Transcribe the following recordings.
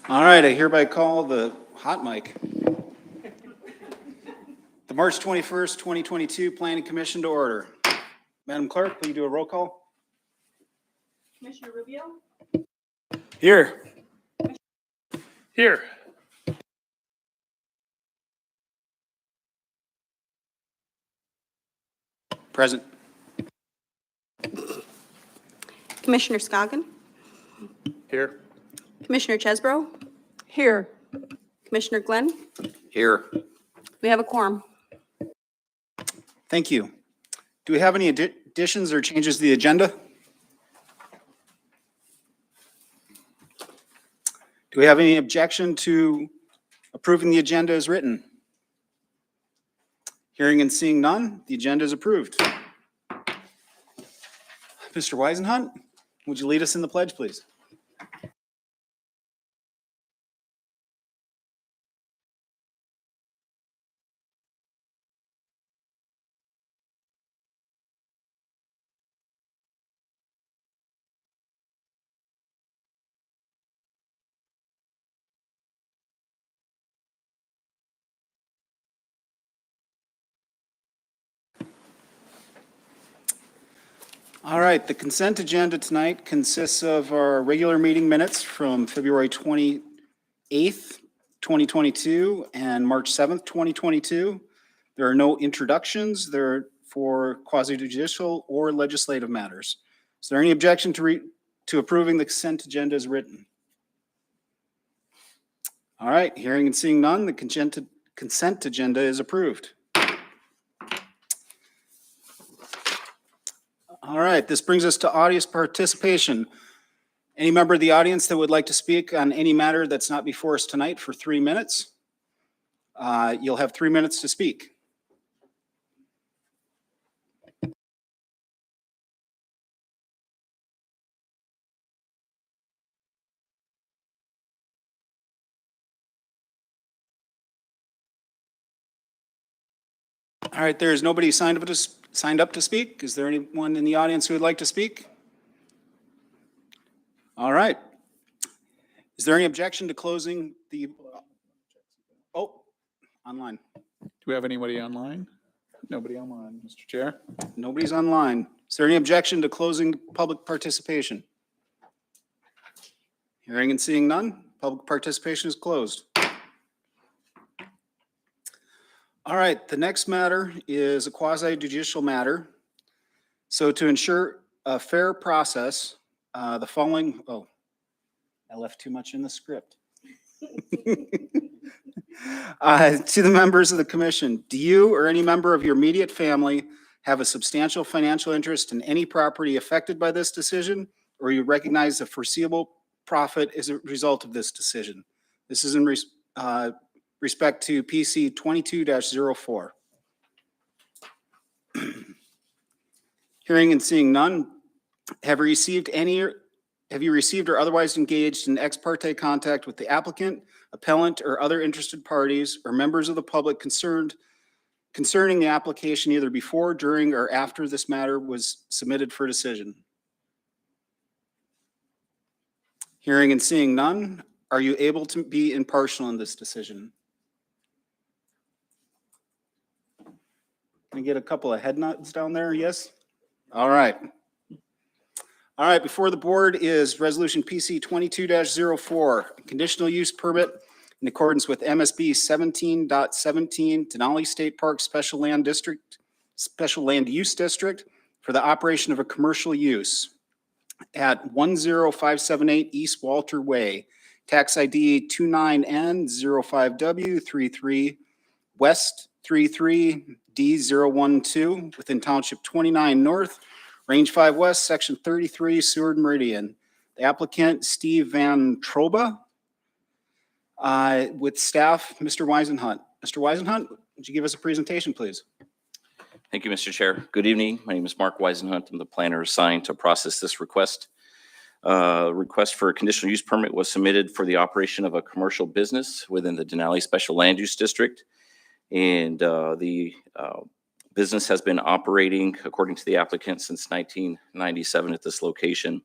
All right, I hereby call the hot mic. The March 21st, 2022 Planning Commission to order. Madam Clerk, will you do a roll call? Commissioner Rubio? Here. Here. Present. Commissioner Scoggin? Here. Commissioner Chesbro? Here. Commissioner Glenn? Here. We have a quorum. Thank you. Do we have any additions or changes to the agenda? Do we have any objection to approving the agenda as written? Hearing and seeing none, the agenda is approved. Mr. Weisenhunt, would you lead us in the pledge, please? All right, the consent agenda tonight consists of our regular meeting minutes from February 28th, 2022 and March 7th, 2022. There are no introductions. They're for quasi-judicial or legislative matters. Is there any objection to approving the consent agenda as written? All right, hearing and seeing none, the consent agenda is approved. All right, this brings us to audience participation. Any member of the audience that would like to speak on any matter that's not before us tonight for 3 minutes, you'll have 3 minutes to speak. All right, there is nobody signed up to speak. Is there anyone in the audience who would like to speak? All right. Is there any objection to closing the, online? Do we have anybody online? Nobody online, Mr. Chair. Nobody's online. Is there any objection to closing public participation? Hearing and seeing none, public participation is closed. All right, the next matter is a quasi-judicial matter. So to ensure a fair process, the following, I left too much in the script. To the members of the commission, do you or any member of your immediate family have a substantial financial interest in any property affected by this decision, or you recognize a foreseeable profit as a result of this decision? This is in respect to PC 22-04. Hearing and seeing none, have you received or otherwise engaged in ex parte contact with the applicant, appellant, or other interested parties or members of the public concerning the application either before, during, or after this matter was submitted for decision? Hearing and seeing none, are you able to be impartial in this decision? Can I get a couple of head nods down there? Yes? All right. All right, before the board is Resolution PC 22-04, conditional use permit in accordance with MSB 17.17 Denali State Park Special Land Use District for the operation of a commercial use at 10578 East Walter Way, tax ID 29N05W33 West 33D012 within Township 29 North, Range 5 West, Section 33, Seward Meridian. The applicant, Steve Van Troba, with staff, Mr. Weisenhunt. Mr. Weisenhunt, would you give us a presentation, please? Thank you, Mr. Chair. Good evening. My name is Mark Weisenhunt. I'm the planner assigned to process this request. Request for a conditional use permit was submitted for the operation of a commercial business within the Denali Special Land Use District. And the business has been operating, according to the applicant, since 1997 at this location.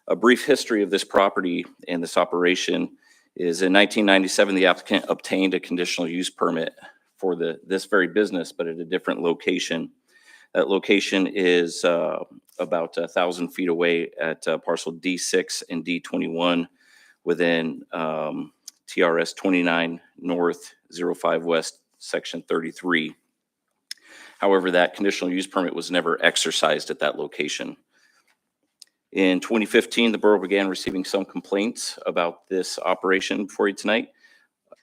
A brief history of this property and this operation is in 1997, the applicant obtained a conditional use permit for this very business, but at a different location. That location is about 1,000 feet away at parcel D6 and D21 within TRS 29 North, 05 West, Section 33. However, that conditional use permit was never exercised at that location. In 2015, the borough began receiving some complaints about this operation for you tonight.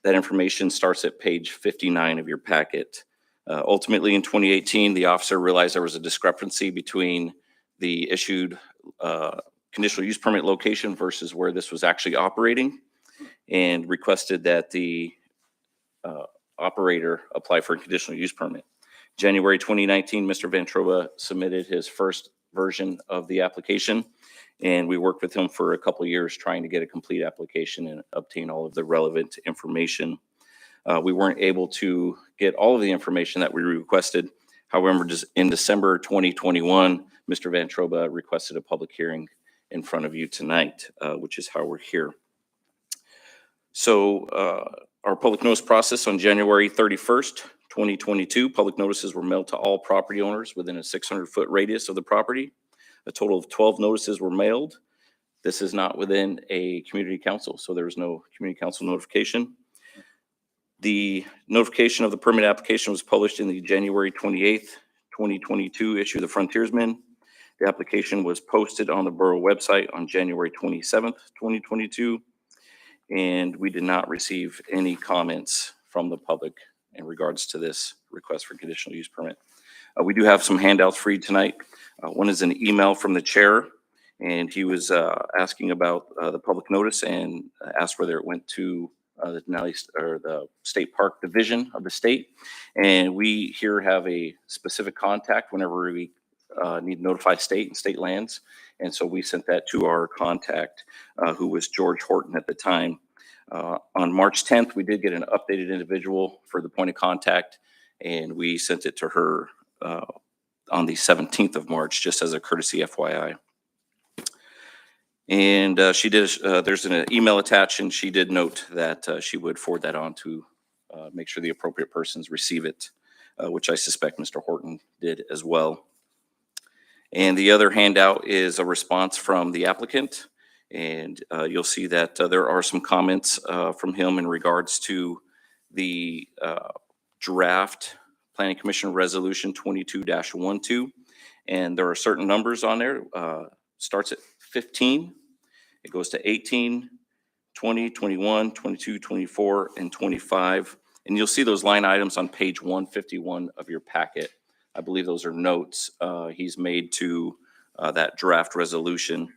That information starts at page 59 of your packet. Ultimately, in 2018, the officer realized there was a discrepancy between the issued conditional use permit location versus where this was actually operating, and requested that the operator apply for a conditional use permit. January 2019, Mr. Ventrova submitted his first version of the application, and we worked with him for a couple of years trying to get a complete application and obtain all of the relevant information. We weren't able to get all of the information that we requested. However, just in December 2021, Mr. Ventrova requested a public hearing in front of you tonight, which is how we're here. So our public notice process on January 31st, 2022, public notices were mailed to all property owners within a 600-foot radius of the property. A total of 12 notices were mailed. This is not within a community council, so there was no community council notification. The notification of the permit application was published in the January 28th, 2022 issue of the Frontiersman. The application was posted on the borough website on January 27th, 2022, and we did not receive any comments from the public in regards to this request for conditional use permit. We do have some handouts for you tonight. One is an email from the chair, and he was asking about the public notice and asked whether it went to the State Park Division of the state. And we here have a specific contact whenever we need to notify state and state lands. And so we sent that to our contact, who was George Horton at the time. On March 10th, we did get an updated individual for the point of contact, and we sent it to her on the 17th of March, just as a courtesy FYI. And she did, there's an email attached, and she did note that she would forward that on to make sure the appropriate persons receive it, which I suspect Mr. Horton did as well. And the other handout is a response from the applicant. And you'll see that there are some comments from him in regards to the draft Planning Commission Resolution 22-12. And there are certain numbers on there. Starts at 15. It goes to 18, 20, 21, 22, 24, and 25. And you'll see those line items on page 151 of your packet. I believe those are notes he's made to that draft resolution.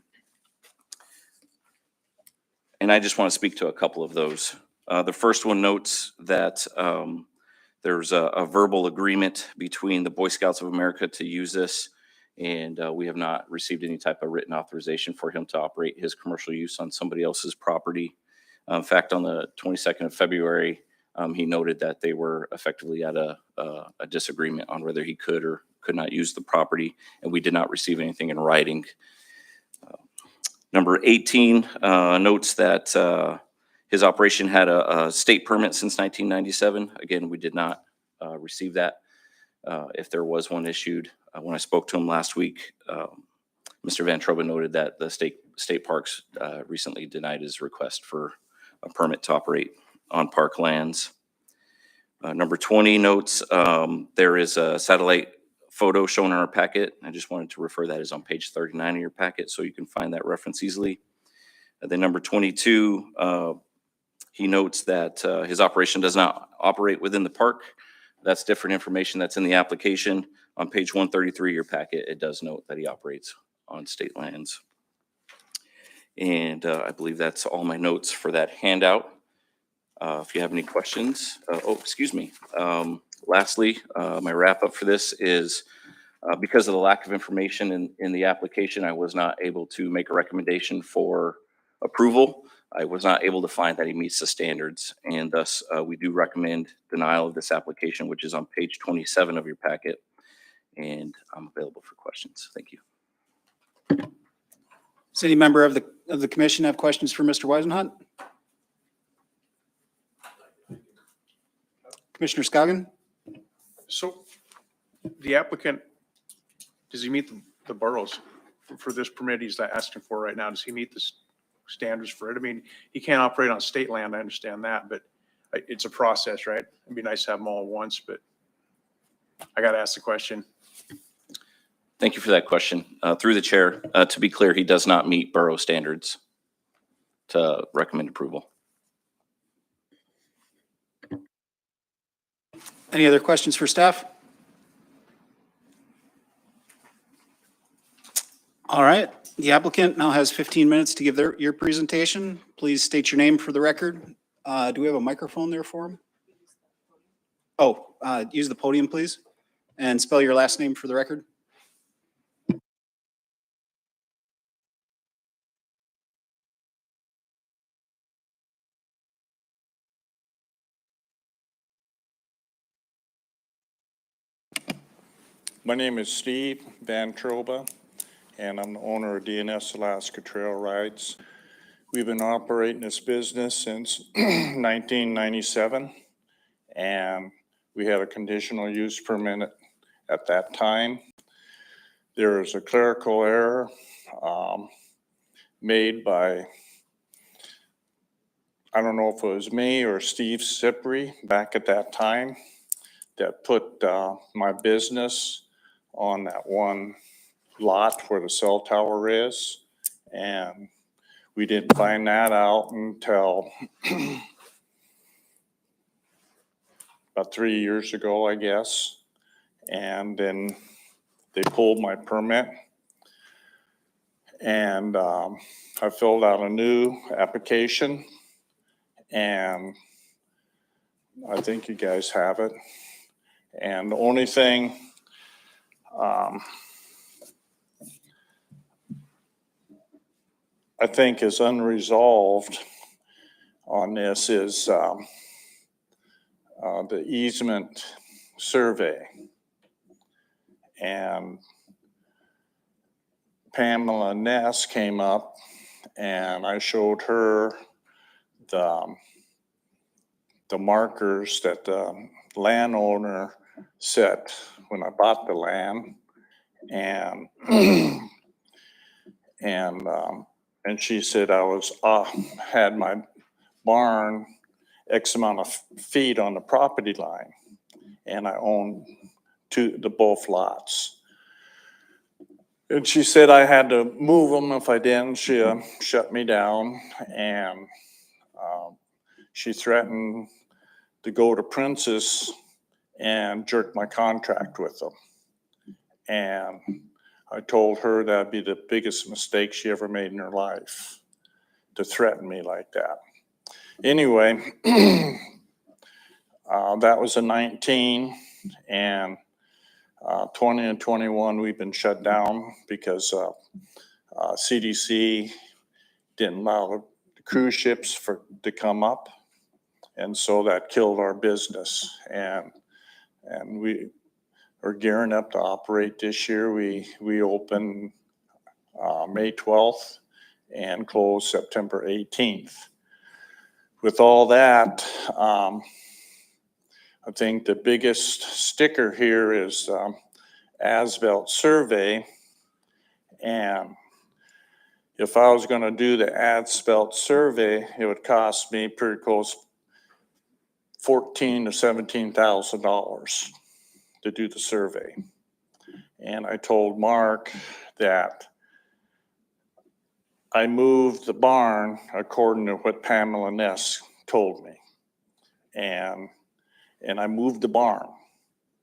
And I just want to speak to a couple of those. The first one notes that there's a verbal agreement between the Boy Scouts of America to use this, and we have not received any type of written authorization for him to operate his commercial use on somebody else's property. In fact, on the 22nd of February, he noted that they were effectively at a disagreement on whether he could or could not use the property, and we did not receive anything in writing. Number 18 notes that his operation had a state permit since 1997. Again, we did not receive that. If there was one issued, when I spoke to him last week, Mr. Ventrova noted that the state parks recently denied his request for a permit to operate on park lands. Number 20 notes there is a satellite photo shown in our packet. I just wanted to refer that is on page 39 of your packet, so you can find that reference easily. Then number 22, he notes that his operation does not operate within the park. That's different information that's in the application. On page 133 of your packet, it does note that he operates on state lands. And I believe that's all my notes for that handout. If you have any questions, excuse me. Lastly, my wrap up for this is because of the lack of information in the application, I was not able to make a recommendation for approval. I was not able to find that he meets the standards, and thus we do recommend denial of this application, which is on page 27 of your packet. And I'm available for questions. Thank you. Does any member of the commission have questions for Mr. Weisenhunt? Commissioner Scoggin? So the applicant, does he meet the boroughs for this permit he's asking for right now? Does he meet the standards for it? I mean, he can't operate on state land, I understand that, but it's a process, right? It'd be nice to have them all at once, but I got to ask the question. Thank you for that question. Through the chair, to be clear, he does not meet borough standards to recommend approval. Any other questions for staff? All right, the applicant now has 15 minutes to give your presentation. Please state your name for the record. Do we have a microphone there for him? Oh, use the podium, please, and spell your last name for the record. My name is Steve Van Troba, and I'm the owner of DNS Alaska Trail Rides. We've been operating this business since 1997, and we had a conditional use permit at that time. There was a clerical error made by, I don't know if it was me or Steve Sipri back at that time, that put my business on that one lot where the cell tower is. And we didn't find that out until about 3 years ago, I guess. And then they pulled my permit. And I filled out a new application, and I think you guys have it. And the only thing I think is unresolved on this is the easement survey. And Pamela Ness came up, and I showed her the markers that the landowner set when I bought the land, and and she said I was had my barn X amount of feet on the property line, and I owned both lots. And she said I had to move them. If I didn't, she shut me down, and she threatened to go to Princess and jerk my contract with them. And I told her that'd be the biggest mistake she ever made in her life, to threaten me like that. Anyway, that was in 19, and 20 and 21 we've been shut down because CDC didn't allow the cruise ships to come up, and so that killed our business. And we are gearing up to operate this year. We open May 12th and close September 18th. With all that, I think the biggest sticker here is as-built survey. And if I was going to do the as-built survey, it would cost me pretty close $14,000 to $17,000 to do the survey. And I told Mark that I moved the barn according to what Pamela Ness told me. And I moved the barn.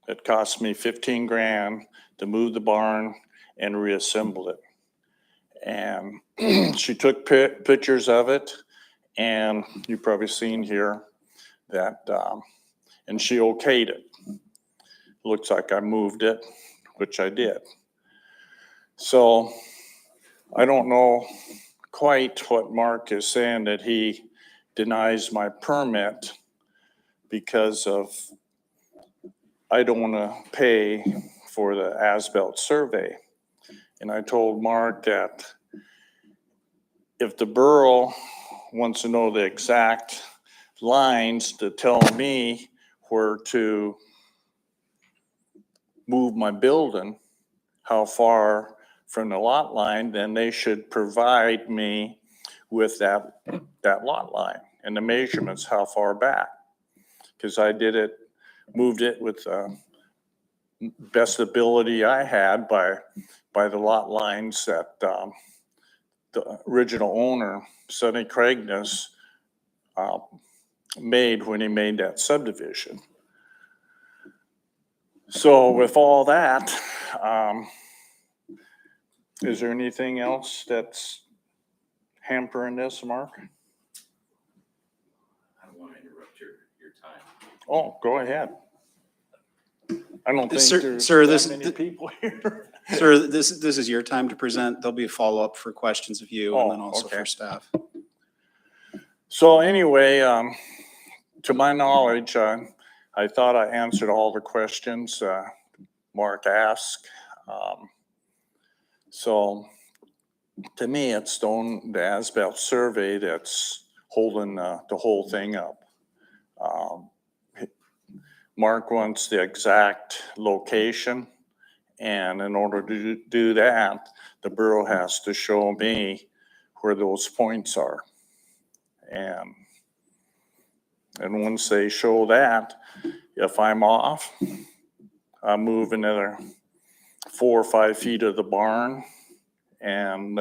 It cost me 15 grand to move the barn and reassemble it. And she took pictures of it, and you've probably seen here that, and she okayed it. Looks like I moved it, which I did. So I don't know quite what Mark is saying, that he denies my permit because of I don't want to pay for the as-built survey. And I told Mark that if the borough wants to know the exact lines to tell me were to move my building, how far from the lot line, then they should provide me with that lot line and the measurements, how far back. Because I moved it with best ability I had by the lot lines that the original owner, Sonny Craigness, made when he made that subdivision. So with all that, is there anything else that's hampering this, Mark? I don't want to interrupt your time. Oh, go ahead. I don't think Sir- there's sir, that many people here. Sir, this is your time to present. There'll be a follow-up for questions of you and then Oh, also okay. for staff. So anyway, to my knowledge, I thought I answered all the questions Mark asked. So to me, it's the as-built survey that's holding the whole thing up. Mark wants the exact location, and in order to do that, the borough has to show me where those points are. And once they show that, if I'm off, I move another 4 or 5 feet of the barn, and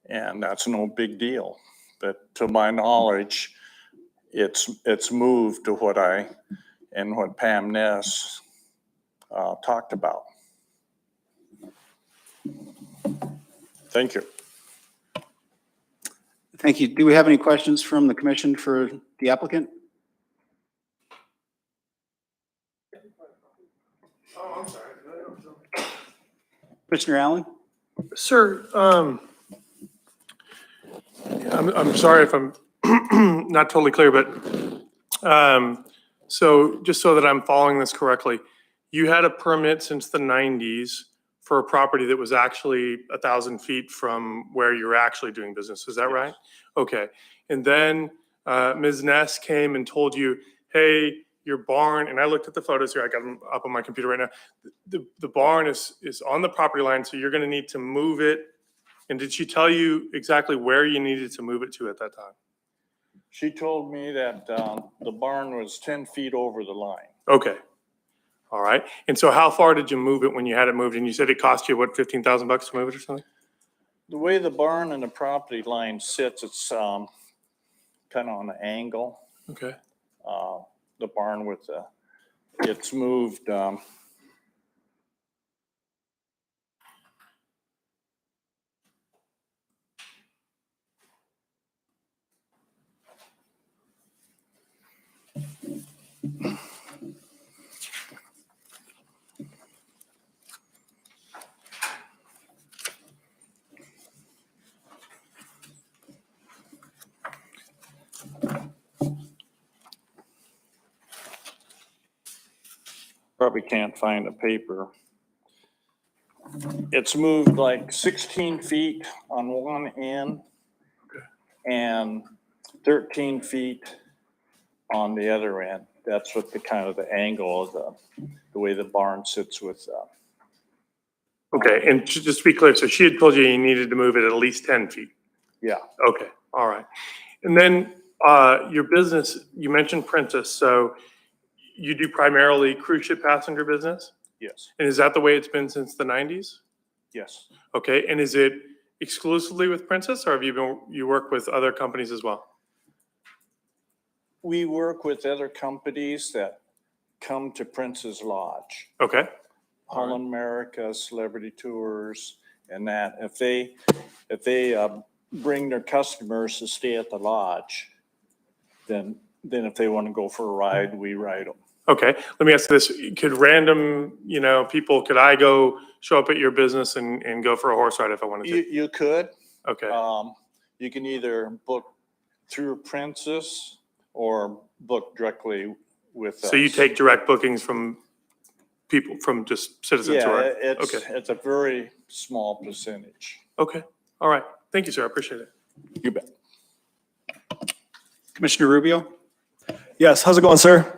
that's no big deal. But to my knowledge, it's moved to what Pam Ness talked about. Thank you. Thank you. Do we have any questions from the commission for the applicant? Oh, I'm sorry. Commissioner Allen? Sir, I'm sorry if I'm not totally clear, but so just so that I'm following this correctly, you had a permit since the 90s for a property that was actually 1,000 feet from where you're actually doing business. Is that right? Okay. And then Ms. Ness came and told you, hey, your barn, and I looked at the photos here, I got them up on my computer right now. The barn is on the property line, so you're gonna need to move it. And did she tell you exactly where you needed to move it to at that time? She told me that the barn was 10 feet over the line. Okay. All right. And so how far did you move it when you had it moved? And you said it cost you, what, 15,000 bucks to move it or something? The way the barn and the property line sits, it's kind of on an angle. Okay. The barn it's moved. Probably can't find a paper. It's moved like 16 feet on one end and 13 feet on the other end. That's what the kind of the angle of the way the barn sits with. Okay. And just to be clear, so she had told you needed to move it at least 10 feet. Yeah. Okay. All right. And then your business, you mentioned Princess. So you do primarily cruise ship passenger business? Yes. And is that the way it's been since the 90s? Yes. Okay. And is it exclusively with Princess, or have you work with other companies as well? We work with other companies that come to Prince's Lodge. Okay. Holland America, Celebrity Tours, and that. If they bring their customers to stay at the lodge, then if they want to go for a ride, we ride them. Okay. Let me ask this. Could random, people, could I go show up at your business and go for a horse ride if I wanted to? You could. Okay. You can either book through Princess or book directly with us. So you take direct bookings from people, from just citizens who Yeah, are? Okay. it's a very small percentage. Okay. All right. Thank you, sir. I appreciate it. You bet. Commissioner Rubio? Yes, how's it going, sir?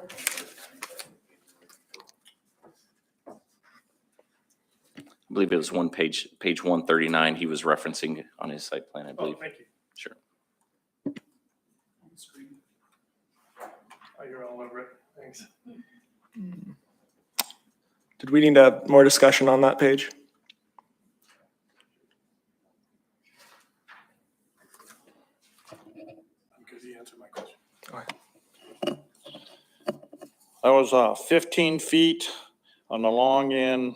I believe it was page 139 he was referencing on his site plan, I Oh, believe. thank you. Sure. Oh, you're all over it. Thanks. Did we need more discussion on that page? Because you answered my question. I was 15 feet on the long end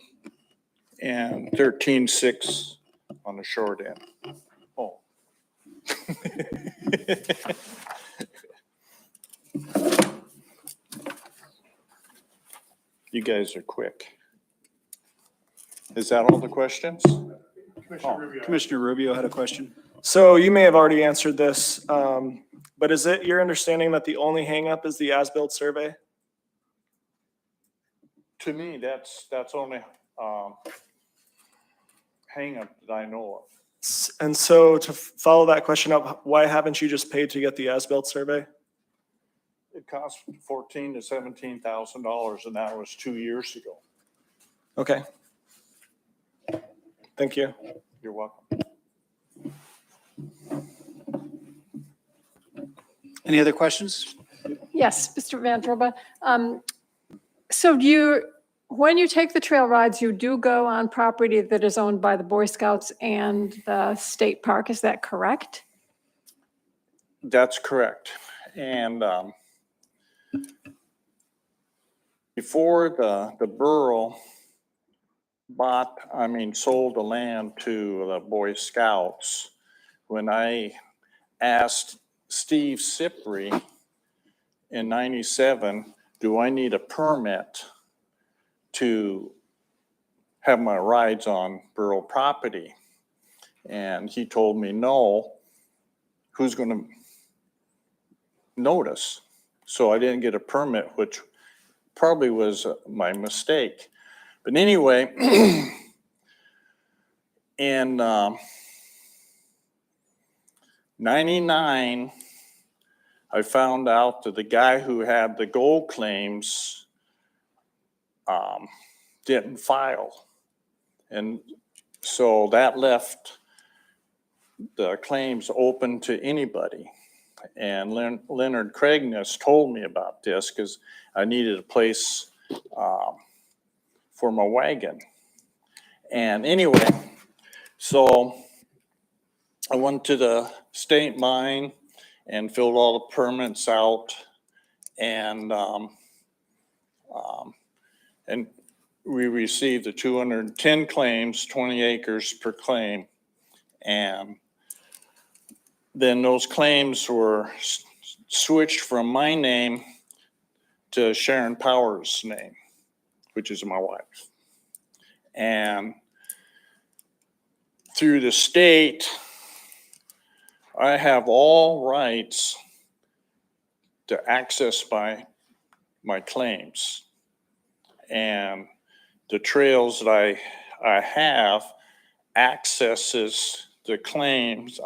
and 13.6 on the short end. Oh. You guys are quick. Is that all the questions? Commissioner Rubio. Commissioner Rubio had a question. So you may have already answered this, but is it your understanding that the only hangup is the as-built survey? To me, that's only hang up that I know of. And so to follow that question up, why haven't you just paid to get the as-built survey? It cost $14,000 to $17,000, and that was 2 years ago. Okay. Thank you. You're welcome. Any other questions? Yes, Mr. Van Droba. So when you take the trail rides, you do go on property that is owned by the Boy Scouts and the state park, is that correct? That's correct. And before the borough sold the land to the Boy Scouts, when I asked Steve Sipri in 97, do I need a permit to have my rides on borough property? And he told me, no, who's going to notice? So I didn't get a permit, which probably was my mistake. But anyway, in 99, I found out that the guy who had the gold claims didn't file. And so that left the claims open to anybody. And Leonard Craigness told me about this because I needed a place for my wagon. And anyway, so I went to the state mine and filled all the permits out, and we received the 210 claims, 20 acres per claim. And then those claims were switched from my name to Sharon Powers' name, which is my wife. And through the state, I have all rights to access my claims. And the trails that I have accesses the claims,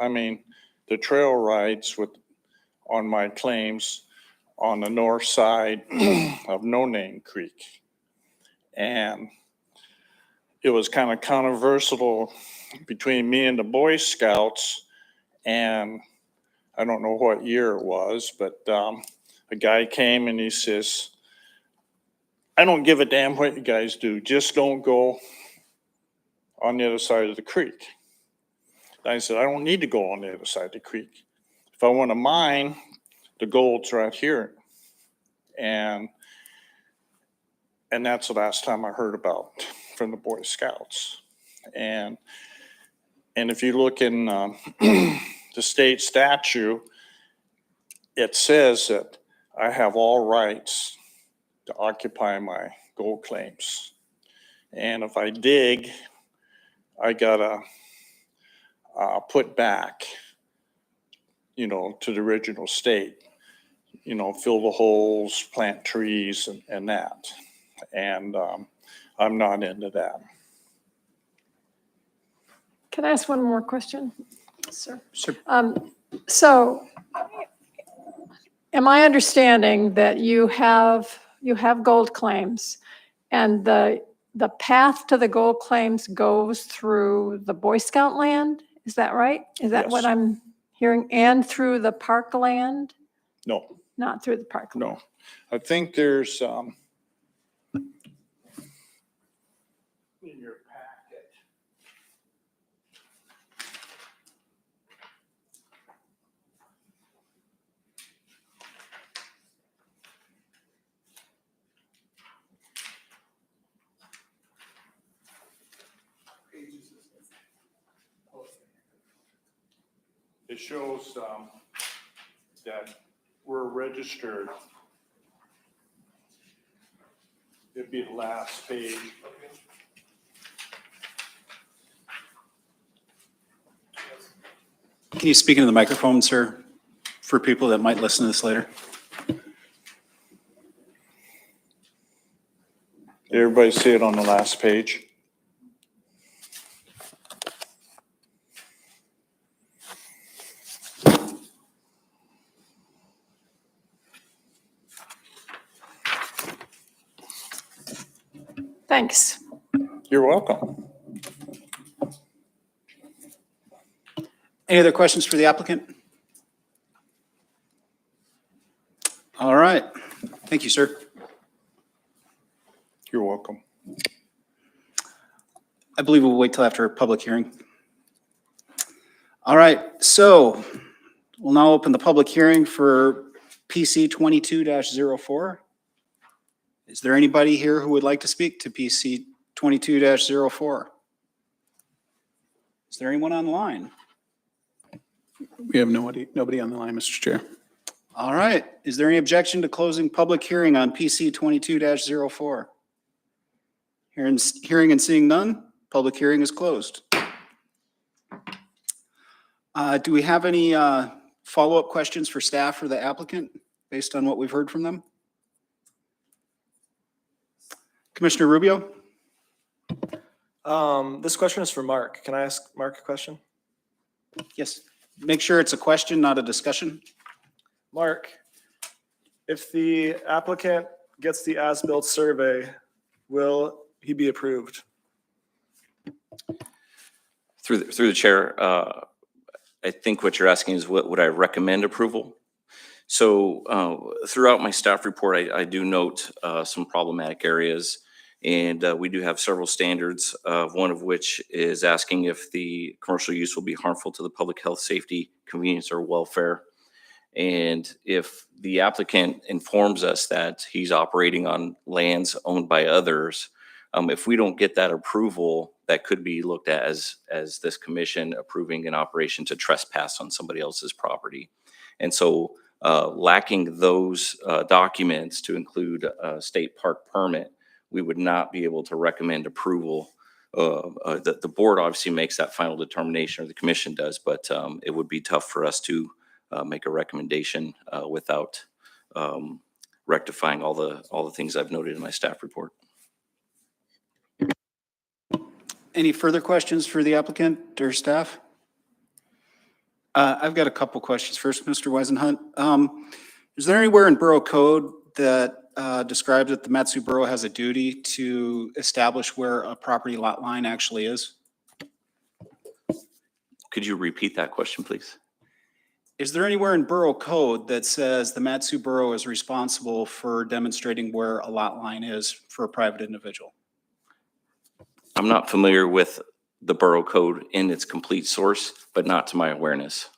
the trail rides on my claims on the north side of No Name Creek. And it was kind of controversial between me and the Boy Scouts, and I don't know what year it was, but a guy came and he says, I don't give a damn what you guys do, just don't go on the other side of the creek. And I said, I don't need to go on the other side of the creek. If I want to mine, the gold's right here. And that's the last time I heard about from the Boy Scouts. And if you look in the state statute, it says that I have all rights to occupy my gold claims. And if I dig, I gotta put back, to the original state, fill the holes, plant trees and that. And I'm not into that. Can I ask one more question, sir? Sure. So am I understanding that you have gold claims and the the path to the gold claims goes through the Boy Scout land? Is that right? Is that what Yes. I'm hearing? And through the park land? No, Not through the park? no. I think there's, in your packet. It shows that we're registered. It'd be the last page. Can you speak into the microphone, sir, for people that might listen to this later? Did everybody see it on the last page? Thanks. You're welcome. Any other questions for the applicant? All right. Thank you, sir. You're welcome. I believe we'll wait till after a public hearing. All right, so we'll now open the public hearing for PC 22-04. Is there anybody here who would like to speak to PC 22-04? Is there anyone on the line? We have nobody on the line, Mr. Chair. All right, is there any objection to closing public hearing on PC 22-04? Hearing and seeing none, public hearing is closed. Do we have any follow-up questions for staff or the applicant based on what we've heard from them? Commissioner Rubio? This question is for Mark. Can I ask Mark a question? Yes. Make sure it's a question, not a discussion. Mark, if the applicant gets the as-built survey, will he be approved? Through the chair, I think what you're asking is what would I recommend approval? So throughout my staff report, I do note some problematic areas. And we do have several standards, one of which is asking if the commercial use will be harmful to the public health, safety, convenience, or welfare. And if the applicant informs us that he's operating on lands owned by others, if we don't get that approval, that could be looked at as this commission approving an operation to trespass on somebody else's property. And so lacking those documents to include a state park permit, we would not be able to recommend approval. The board obviously makes that final determination, or the commission does, but it would be tough for us to make a recommendation without rectifying all the things I've noted in my staff report. Any further questions for the applicant or staff? I've got a couple questions. First, Mr. Weisenhunt, is there anywhere in Borough Code that describes that the Matsu Borough has a duty to establish where a property lot line actually is? Could you repeat that question, please? Is there anywhere in Borough Code that says the Matsu Borough is responsible for demonstrating where a lot line is for a private individual? I'm not familiar with the Borough Code in its complete source, but not to my awareness.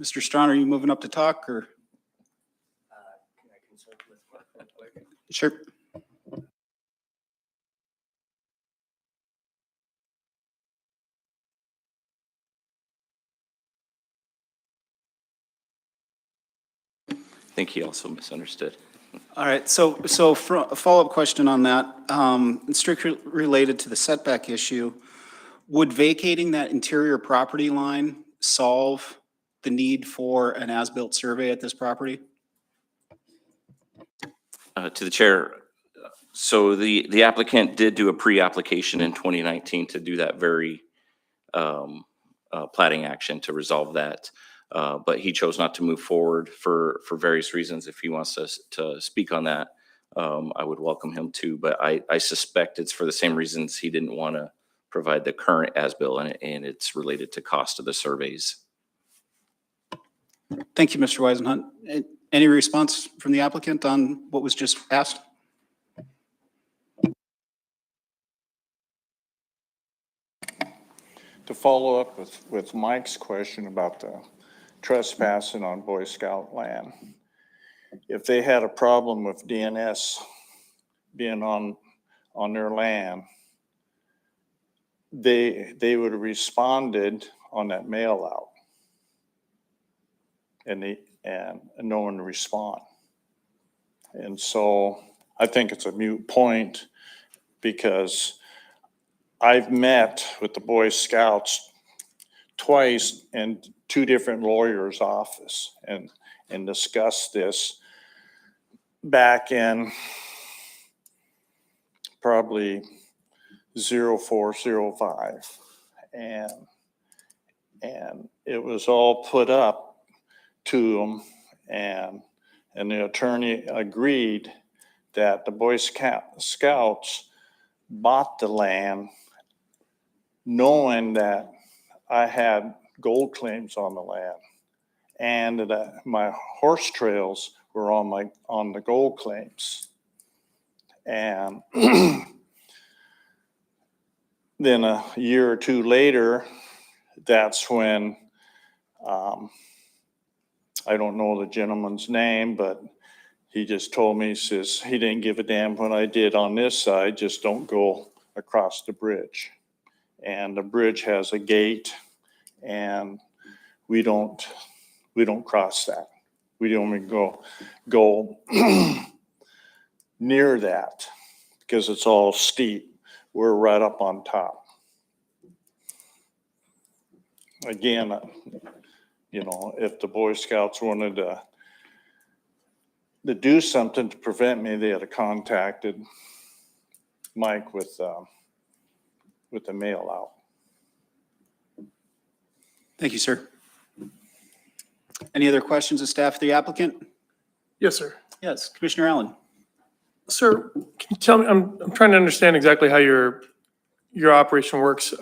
Mr. Strawn, are you moving up to talk, or? Sure. I think he also misunderstood. All right, so for a follow-up question on that, strictly related to the setback issue, would vacating that interior property line solve the need for an as-built survey at this property? To the chair, so the applicant did do a pre-application in 2019 to do that very plating action to resolve that. But he chose not to move forward for various reasons. If he wants us to speak on that, I would welcome him too, but I suspect it's for the same reasons he didn't want to provide the current as-built, and it's related to cost of the surveys. Thank you, Mr. Weisenhunt. Any response from the applicant on what was just asked? To follow up with Mike's question about the trespassing on Boy Scout land, if they had a problem with DNS being on their land, they would have responded on that mail out. And no one respond. And so I think it's a moot point because I've met with the Boy Scouts twice in two different lawyers' office and discussed this back in probably 0405. And it was all put up to them, and the attorney agreed that the Boy Scouts bought the land knowing that I had gold claims on the land and that my horse trails were on the gold claims. And then a year or two later, that's when I don't know the gentleman's name, but he just told me, he says, he didn't give a damn what I did on this side, just don't go across the bridge. And the bridge has a gate and we don't cross that. We don't even go near that because it's all steep. We're right up on top. Again, you know, if the Boy Scouts wanted to do something to prevent me, they had contacted Mike with the mail out. Thank you, sir. Any other questions of staff, the applicant? Yes, sir. Yes, Commissioner Allen. Sir, can you tell me, I'm trying to understand exactly how your operation works.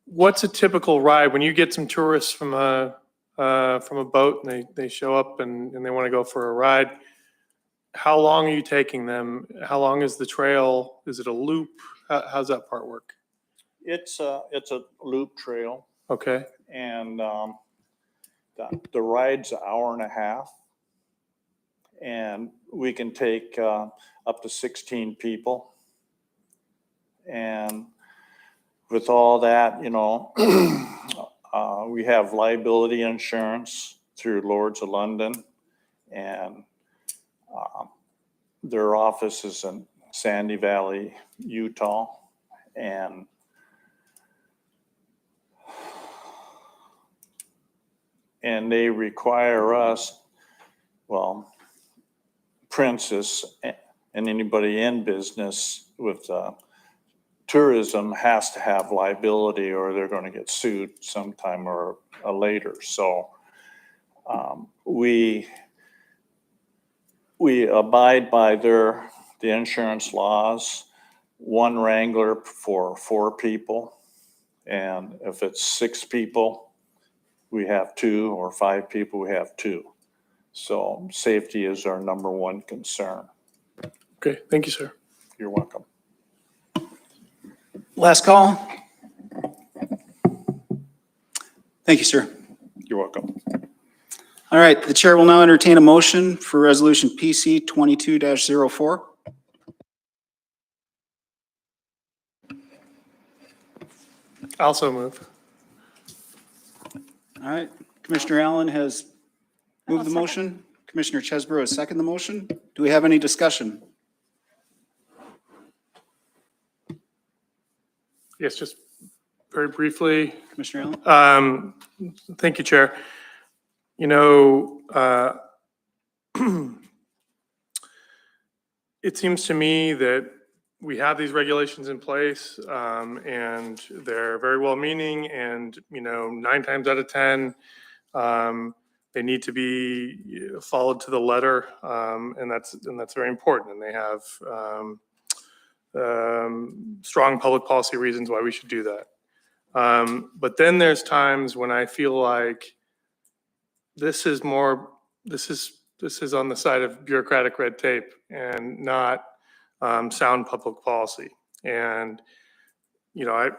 What's a typical ride when you get some tourists from a boat and they show up and they want to go for a ride? How long are you taking them? How long is the trail? Is it a loop? How's that part work? It's a loop trail. Okay. And the ride's an hour and a half. And we can take up to 16 people. And with all that, you know, we have liability insurance through Lords of London. And their office is in Sandy Valley, Utah. And they require us, well, Princess and anybody in business with tourism has to have liability or they're going to get sued sometime or later. So we abide by the insurance laws, one wrangler for 4 people. And if it's 6 people, we have 2, or 5 people, we have 2. So safety is our number one concern. Okay. Thank you, sir. You're welcome. Last call. Thank you, sir. You're welcome. All right, the chair will now entertain a motion for resolution PC 22-04. Also move. All right, Commissioner Allen has moved the second. motion. Commissioner Chesbro has seconded the motion. Do we have any discussion? Yes, just very briefly. Commissioner Allen? Thank you, Chair. You know, it seems to me that we have these regulations in place, and they're very well-meaning, and, you know, 9 times out of 10, They need to be followed to the letter, and that's very important. And they have strong public policy reasons why we should do that. But then there's times when I feel like this is on the side of bureaucratic red tape and not sound public policy. And, you know, I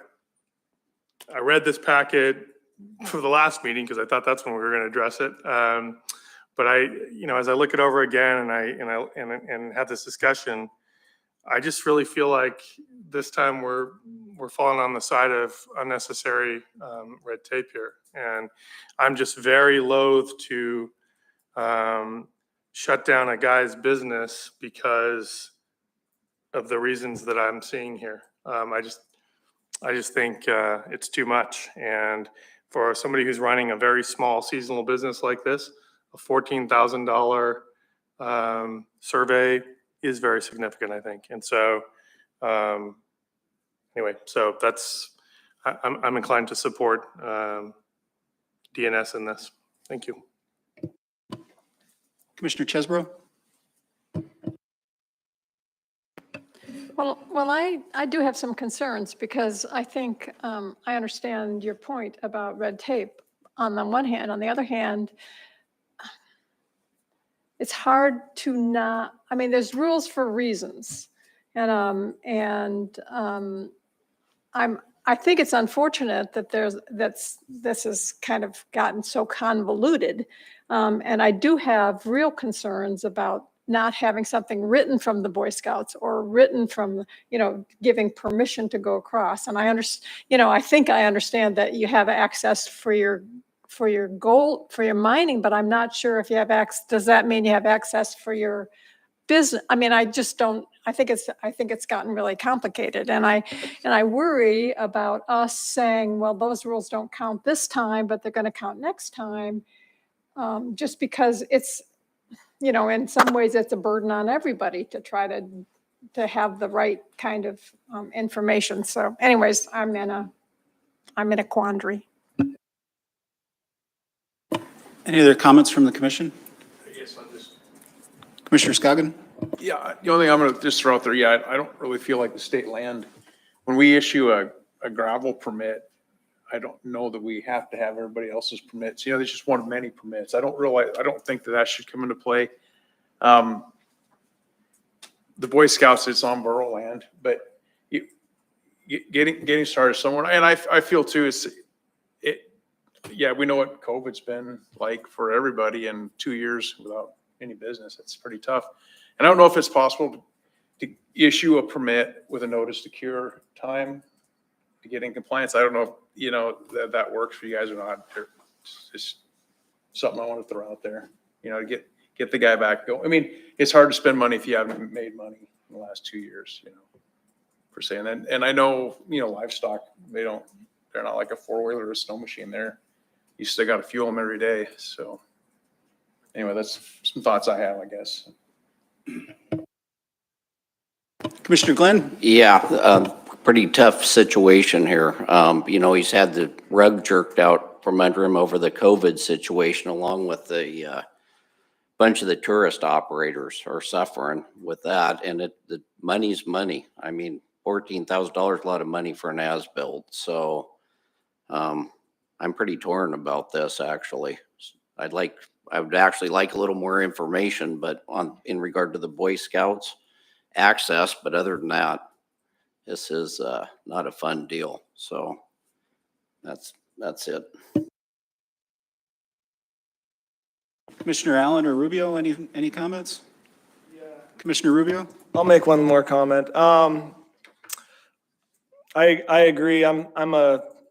read this packet for the last meeting because I thought that's when we were going to address it. But as I look it over again and have this discussion, I just really feel like this time we're falling on the side of unnecessary red tape here. And I'm just very loath to shut down a guy's business because of the reasons that I'm seeing here. I just think it's too much. And for somebody who's running a very small seasonal business like this, a $14,000 survey is very significant, I think. And so, anyway, so I'm inclined to support DNS in this. Thank you. Commissioner Chesbro? Well, I do have some concerns because I think I understand your point about red tape on the one hand. On the other hand, it's hard to not, I mean, there's rules for reasons. I think it's unfortunate that this has kind of gotten so convoluted. And I do have real concerns about not having something written from the Boy Scouts or written from, giving permission to go across. And I understand, I think I understand that you have access for your gold, for your mining, but I'm not sure if you have access, does that mean you have access for your business? I mean, I just don't, I think it's gotten really complicated. And I worry about us saying, well, those rules don't count this time, but they're going to count next time. Just because it's, in some ways it's a burden on everybody to try to have the right kind of information. So anyways, I'm in a quandary. Any other comments from the commission? Yes, on this. Commissioner Scoggin? Yeah, the only thing I'm going to just throw out there, I don't really feel like the state land, when we issue a gravel permit, I don't know that we have to have everybody else's permits. There's just one of many permits. I don't think that should come into play. The Boy Scouts, it's on borough land, but getting started somewhere, and I feel too, we know what COVID's been like for everybody, and 2 years without any business, it's pretty tough. And I don't know if it's possible to issue a permit with a notice to cure time to get in compliance. I don't know if, that works for you guys or not. It's just something I want to throw out there, to get the guy back going. I mean, it's hard to spend money if you haven't made money in the last 2 years, per se. And I know, livestock, they're not like a four-wheeler or a snow machine there. You still got to fuel them every day. So anyway, that's some thoughts I have, I guess. Commissioner Glenn? Yeah, pretty tough situation here. He's had the rug jerked out from under him over the COVID situation, along with the bunch of the tourist operators are suffering with that. And the money's money. I mean, $14,000, a lot of money for an as-built. So I'm pretty torn about this, actually. I would actually like a little more information, but in regard to the Boy Scouts access, but other than that, this is not a fun deal. So that's it. Commissioner Allen or Rubio, any comments? Yeah. Commissioner Rubio? I'll make one more comment. I agree. I'm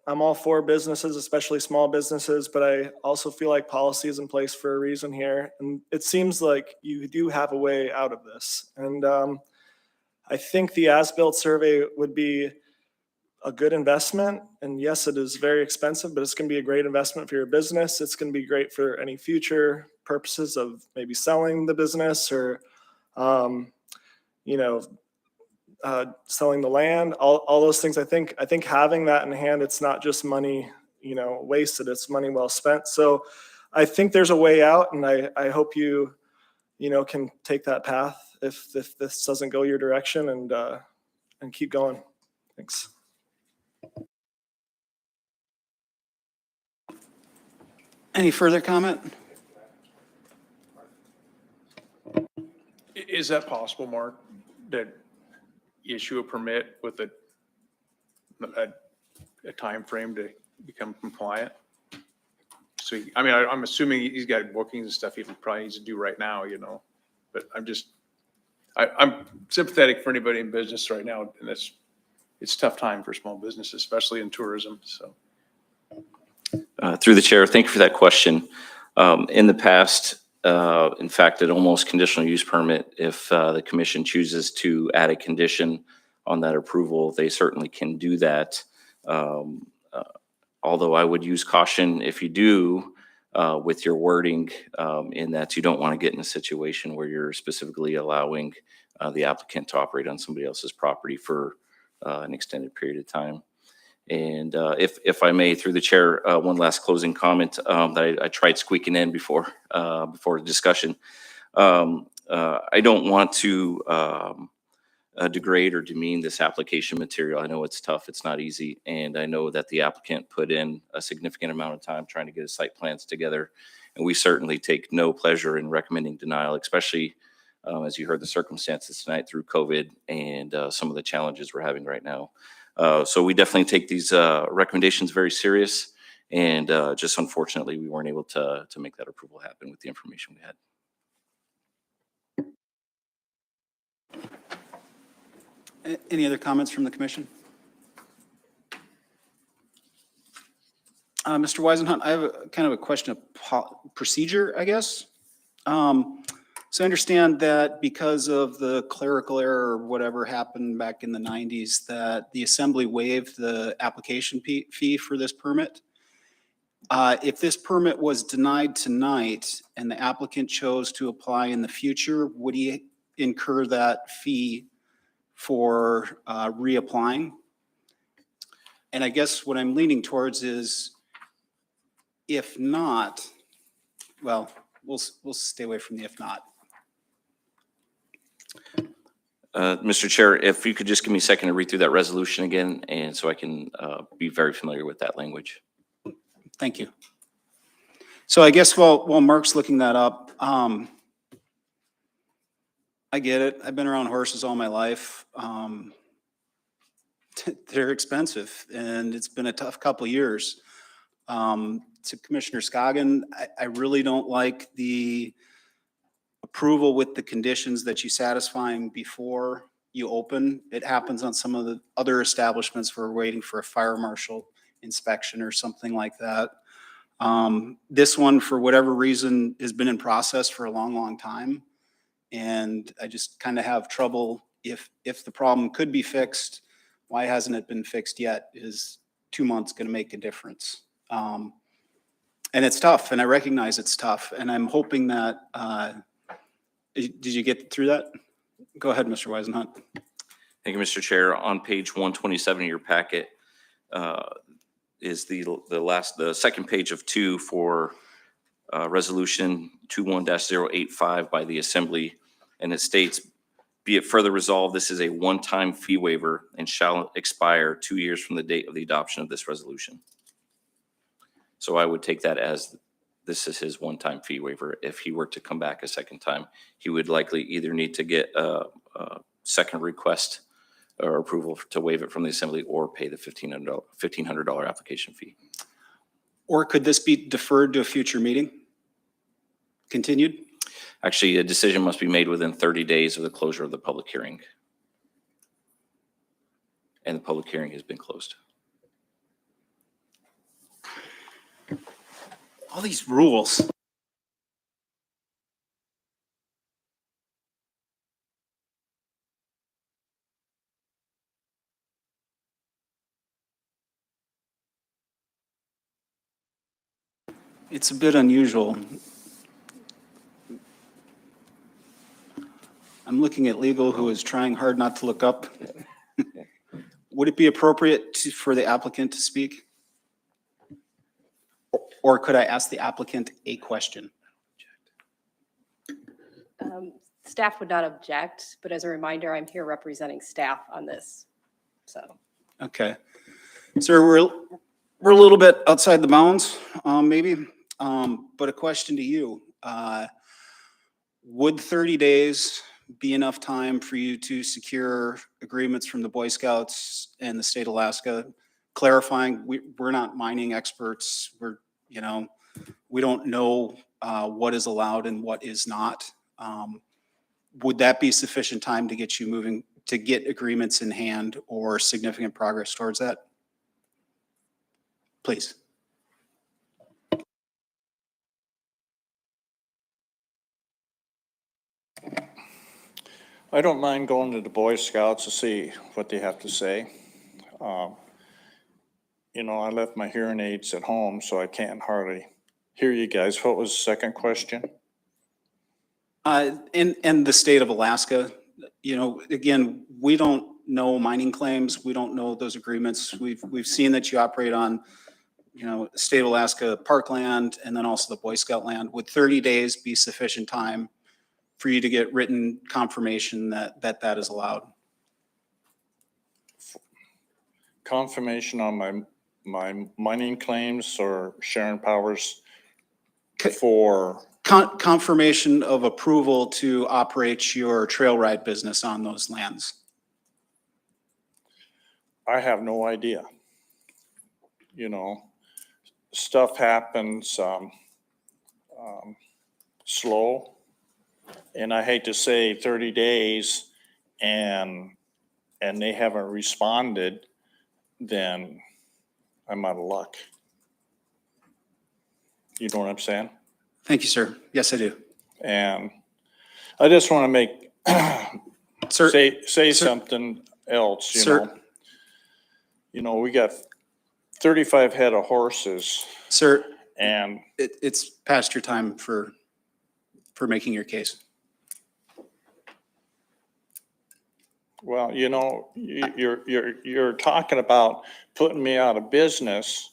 all for businesses, especially small businesses, but I also feel like policy is in place for a reason here. And it seems like you do have a way out of this. And I think the as-built survey would be a good investment. And yes, it is very expensive, but it's going to be a great investment for your business. It's going to be great for any future purposes of maybe selling the business or, selling the land, all those things. I think having that in hand, it's not just money, wasted, it's money well spent. So I think there's a way out, and I hope you can take that path if this doesn't go your direction, and keep going. Thanks. Any further comment? Is that possible, Mark, that you issue a permit with a timeframe to become compliant? So, I'm assuming he's got bookings and stuff he probably needs to do right now, but I'm sympathetic for anybody in business right now, and it's a tough time for small businesses, especially in tourism, so. Through the chair, thank you for that question. In the past, in fact, an almost conditional use permit, if the commission chooses to add a condition on that approval, they certainly can do that. Although I would use caution if you do with your wording in that you don't want to get in a situation where you're specifically allowing the applicant to operate on somebody else's property for an extended period of time. And if I may, through the chair, one last closing comment that I tried squeaking in before the discussion. I don't want to degrade or demean this application material. I know it's tough, it's not easy, and I know that the applicant put in a significant amount of time trying to get his site plans together, and we certainly take no pleasure in recommending denial, especially as you heard the circumstances tonight through COVID and some of the challenges we're having right now. So we definitely take these recommendations very serious, and just unfortunately, we weren't able to make that approval happen with the information we had. Any other comments from the commission? Mr. Weisenhunt, I have kind of a question of procedure, I guess. So I understand that because of the clerical error or whatever happened back in the 90s, that the assembly waived the application fee for this permit. If this permit was denied tonight and the applicant chose to apply in the future, would he incur that fee for reapplying? And I guess what I'm leaning towards is, if not, well, we'll stay away from the if not. Mr. Chair, if you could just give me a second to read through that resolution again, and so I can be very familiar with that language. Thank you. So I guess while Mark's looking that up, I get it. I've been around horses all my life. They're expensive, and it's been a tough couple of years. To Commissioner Scoggin, I really don't like the approval with the conditions that you satisfying before you open. It happens on some of the other establishments where we're waiting for a fire marshal inspection or something like that. This one, for whatever reason, has been in process for a long, long time. And I just kind of have trouble, if the problem could be fixed, why hasn't it been fixed yet? Is 2 months going to make a difference? And it's tough, and I recognize it's tough, and I'm hoping that, did you get through that? Go ahead, Mr. Weisenhunt. Thank you, Mr. Chair. On page 127 of your packet is the second page of 2 for resolution 21-085 by the Assembly, and it states, be it further resolved, this is a one-time fee waiver and shall expire 2 years from the date of the adoption of this resolution. So I would take that as this is his one-time fee waiver. If he were to come back a second time, he would likely either need to get a second request or approval to waive it from the Assembly or pay the $1,500 application fee. Or could this be deferred to a future meeting? Continued? Actually, a decision must be made within 30 days of the closure of the public hearing. And the public hearing has been closed. All these rules. It's a bit unusual. I'm looking at legal, who is trying hard not to look up. Would it be appropriate for the applicant to speak? Or could I ask the applicant a question? Staff would not object, but as a reminder, I'm here representing staff on this, so. Okay. Sir, we're a little bit outside the bounds, maybe, but a question to you. Would 30 days be enough time for you to secure agreements from the Boy Scouts and the state of Alaska? Clarifying, we're not mining experts. We don't know what is allowed and what is not. Would that be sufficient time to get you moving, to get agreements in hand or significant progress towards that? Please. I don't mind going to the Boy Scouts to see what they have to say. I left my hearing aids at home, so I can't hardly hear you guys. What was the second question? In the state of Alaska, again, we don't know mining claims. We don't know those agreements. We've seen that you operate on, state of Alaska parkland and then also the Boy Scout land. Would 30 days be sufficient time for you to get written confirmation that is allowed? Confirmation on my mining claims or Sharon Powers for? Confirmation of approval to operate your trail ride business on those lands. I have no idea. Stuff happens slow. And I hate to say 30 days and they haven't responded, then I'm out of luck. You know what I'm saying? Thank you, sir. Yes, I do. And I just want to make, Sir, say sir, something else, sir, we got 35 head of horses sir, and it's past your time for making your case. well, you're talking about putting me out of business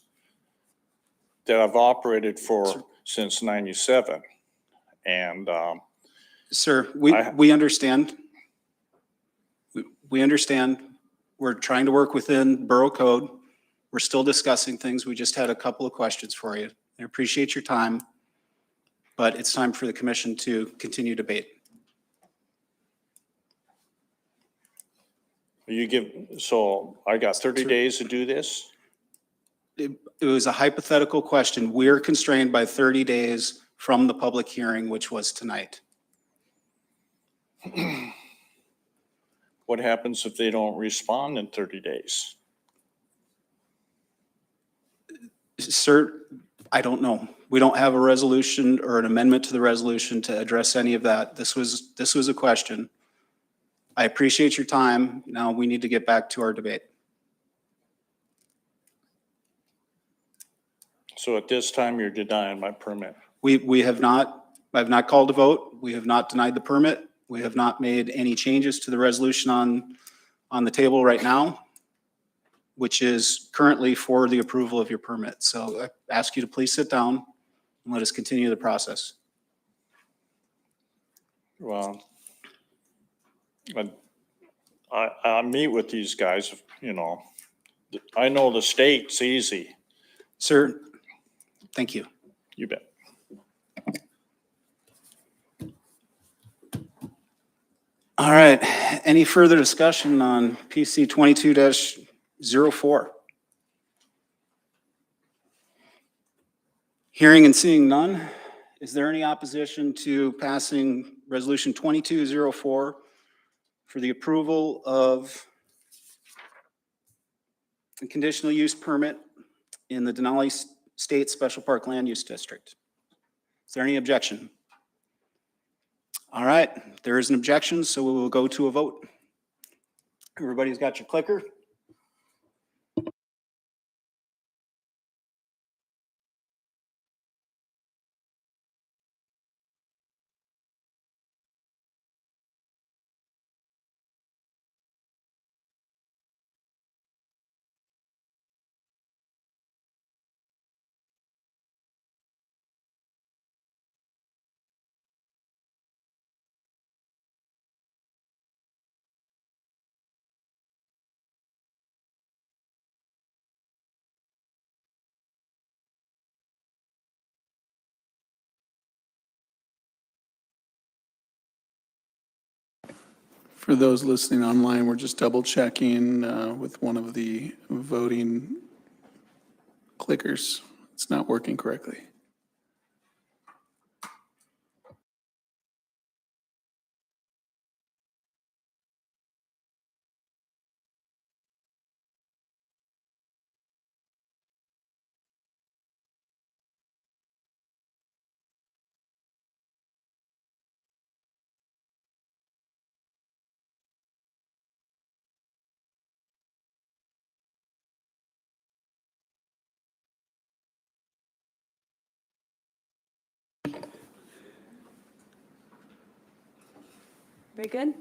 that I've operated for since 97. And Sir, I- we understand. We understand. We're trying to work within Borough Code. We're still discussing things. We just had a couple of questions for you. I appreciate your time, but it's time for the commission to continue debate. so I got 30 days to do this? It was a hypothetical question. We're constrained by 30 days from the public hearing, which was tonight. What happens if they don't respond in 30 days? Sir, I don't know. We don't have a resolution or an amendment to the resolution to address any of that. This was a question. I appreciate your time. Now we need to get back to our debate. So at this time, you're denying my permit. I've not called a vote. We have not denied the permit. We have not made any changes to the resolution on the table right now, which is currently for the approval of your permit. So I ask you to please sit down and let us continue the process. Well, I meet with these guys, I know the state's easy. Sir, thank you. You bet. All right. Any further discussion on PC 22-04? Hearing and seeing none, is there any opposition to passing Resolution 2204 for the approval of a conditional use permit in the Denali State Special Park Land Use District? Is there any objection? All right, there is an objection, so we will go to a vote. Everybody's got your clicker? For those listening online, we're just double checking with one of the voting clickers. It's not working correctly. Very good.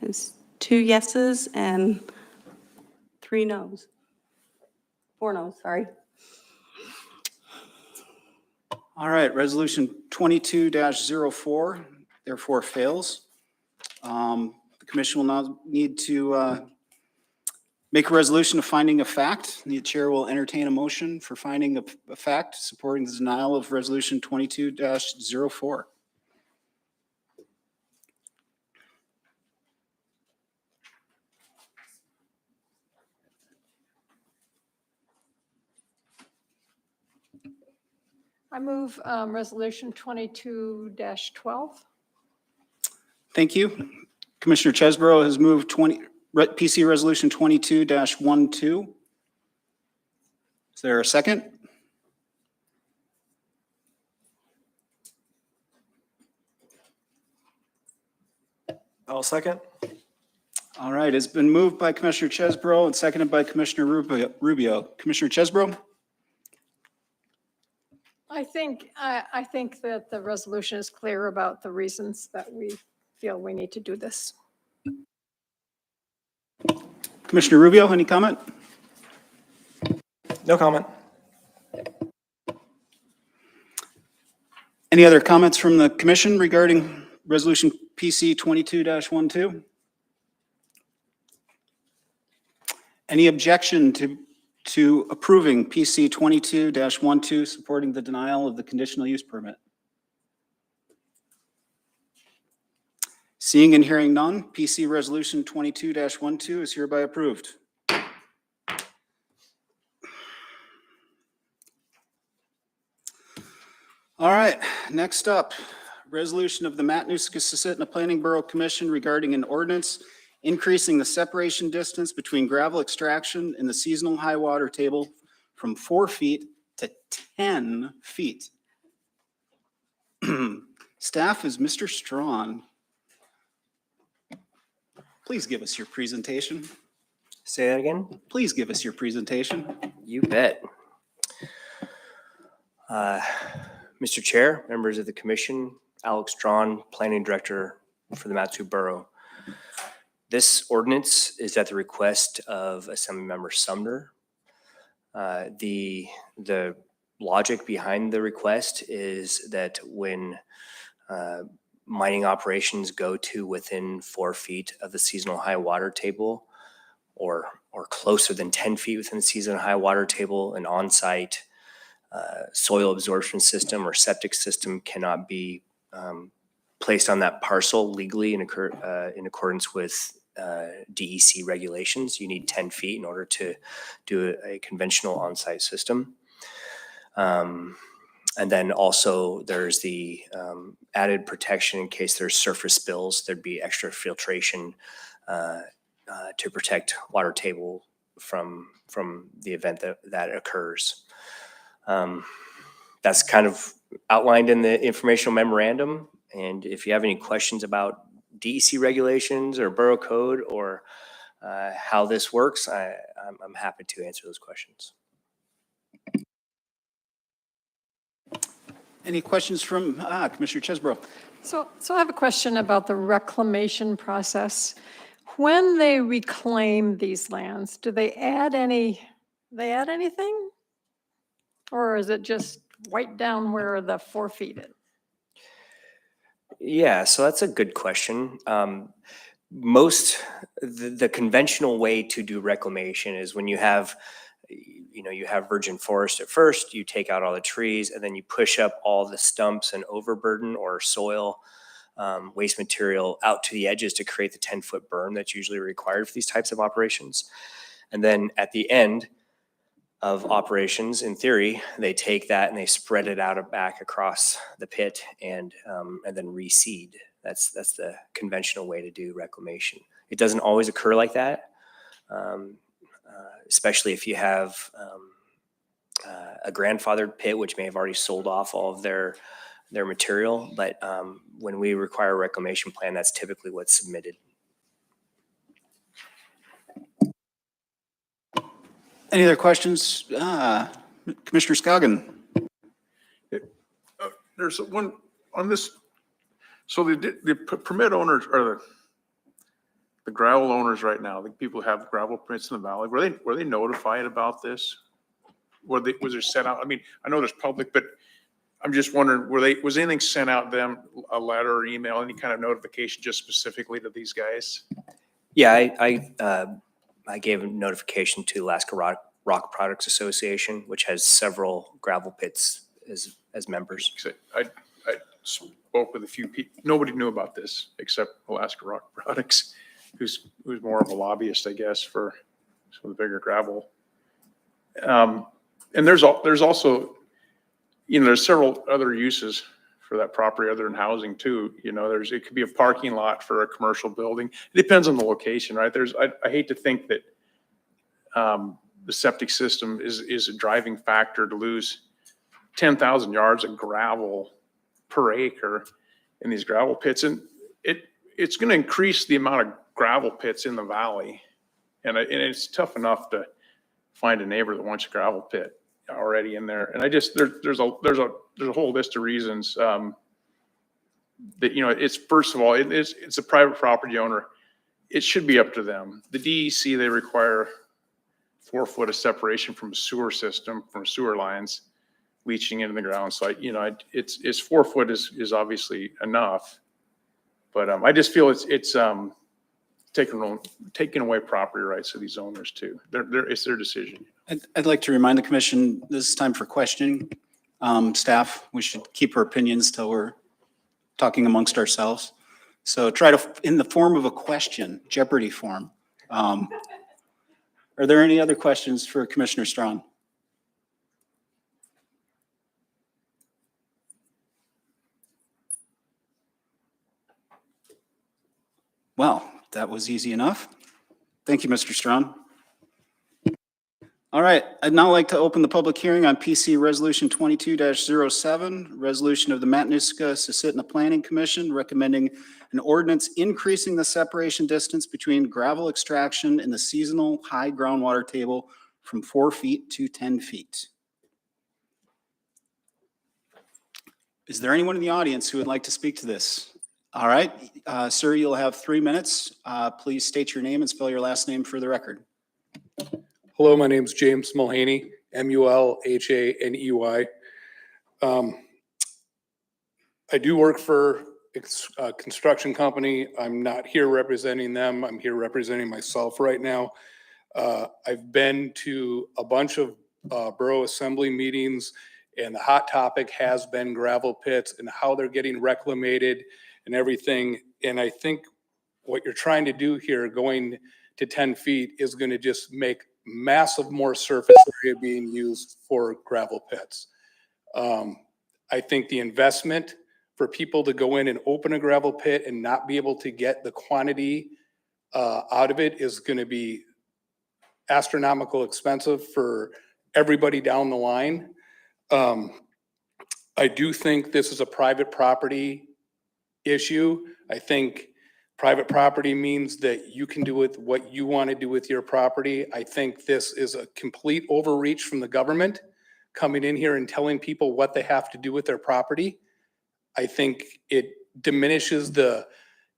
It's 2 yeses and 3 noes. 4 noes, sorry. All right, resolution 22-04 therefore fails. The commission will now need to make a resolution of finding of fact. The chair will entertain a motion for finding of fact supporting the denial of resolution 22-04. I move Resolution 22-12. Thank you. Commissioner Chesbro has moved PC Resolution 22-12. Is there a second? I'll second. All right, it's been moved by Commissioner Chesbro and seconded by Commissioner Rubio. Commissioner Chesbro? I think that the resolution is clear about the reasons that we feel we need to do this. Commissioner Rubio, any comment? No comment. Any other comments from the commission regarding resolution PC 22-12? Any objection to approving PC 22-12 supporting the denial of the conditional use permit? Seeing and hearing none, PC resolution 22-12 is hereby approved. All right, next up, resolution of the Matanuska-Susitna Planning Borough Commission regarding an ordinance increasing the separation distance between gravel extraction and the seasonal high water table from 4 feet to 10 feet. Staff is Mr. Strawn. Please give us your presentation. Say that again? Please give us your presentation. You bet. Mr. Chair, members of the commission, Alex Strawn, Planning Director for the Matsu Borough. This ordinance is at the request of Assemblymember Sumner. The logic behind the request is that when mining operations go to within 4 feet of the seasonal high water table or closer than 10 feet within the seasonal high water table, an on-site soil absorption system or septic system cannot be placed on that parcel legally in accordance with DEC regulations. You need 10 feet in order to do a conventional on-site system. And then also there's the added protection in case there's surface spills. There'd be extra filtration to protect water table from the event that occurs. That's kind of outlined in the informational memorandum. And if you have any questions about DEC regulations or borough code or how this works, I'm happy to answer those questions. Any questions from Commissioner Chesbro? So I have a question about the reclamation process. When they reclaim these lands, do they add anything? Or is it just right down where the 4 feet is? Yeah, so that's a good question. The conventional way to do reclamation is when you have virgin forest at first, you take out all the trees and then you push up all the stumps and overburden or soil, waste material out to the edges to create the 10-foot berm that's usually required for these types of operations. And then at the end of operations, in theory, they take that and they spread it out back across the pit and then reseed. That's the conventional way to do reclamation. It doesn't always occur like that, especially if you have a grandfathered pit, which may have already sold off all of their material. But when we require a reclamation plan, that's typically what's submitted. Any other questions? Commissioner Scoggin? There's one on this. So the permit owners are the gravel owners right now, the people who have gravel permits in the valley. Were they notified about this? Was there sent out? I mean, I know there's public, but I'm just wondering, was anything sent out to them, a letter or email, any kind of notification just specifically to these guys? Yeah, I gave a notification to Alaska Rock Products Association, which has several gravel pits as members. I spoke with a few people. Nobody knew about this except Alaska Rock Products, who's more of a lobbyist, I guess, for some of the bigger gravel. And there's also, there's several other uses for that property other than housing too. It could be a parking lot for a commercial building. It depends on the location, right? I hate to think that the septic system is a driving factor to lose 10,000 yards of gravel per acre in these gravel pits. And it's going to increase the amount of gravel pits in the valley. And it's tough enough to find a neighbor that wants a gravel pit already in there. And there's a whole list of reasons that, it's, first of all, it's a private property owner. It should be up to them. The DEC, they require 4 foot of separation from a sewer system, from sewer lines leaching into the ground. So it's 4 foot is obviously enough, but I just feel it's taking away property rights of these owners too. It's their decision. I'd like to remind the commission, this is time for questioning. Staff, we should keep our opinions till we're talking amongst ourselves. So try to, in the form of a question, Jeopardy form. Are there any other questions for Commissioner Strawn? Well, that was easy enough. Thank you, Mr. Strawn. All right, I'd now like to open the public hearing on PC Resolution 22-07, resolution of the Matanuska-Susitna Planning Commission recommending an ordinance increasing the separation distance between gravel extraction and the seasonal high groundwater table from 4 feet to 10 feet. Is there anyone in the audience who would like to speak to this? All right, sir, you'll have 3 minutes. Please state your name and spell your last name for the record. Hello, my name's James Mulhaney, Mulhaney. I do work for a construction company. I'm not here representing them. I'm here representing myself right now. I've been to a bunch of borough assembly meetings, and the hot topic has been gravel pits and how they're getting reclamated and everything. And I think what you're trying to do here, going to 10 feet, is going to just make massive more surface area being used for gravel pits. I think the investment for people to go in and open a gravel pit and not be able to get the quantity out of it is going to be astronomical expensive for everybody down the line. I do think this is a private property issue. I think private property means that you can do with what you want to do with your property. I think this is a complete overreach from the government coming in here and telling people what they have to do with their property. I think it diminishes the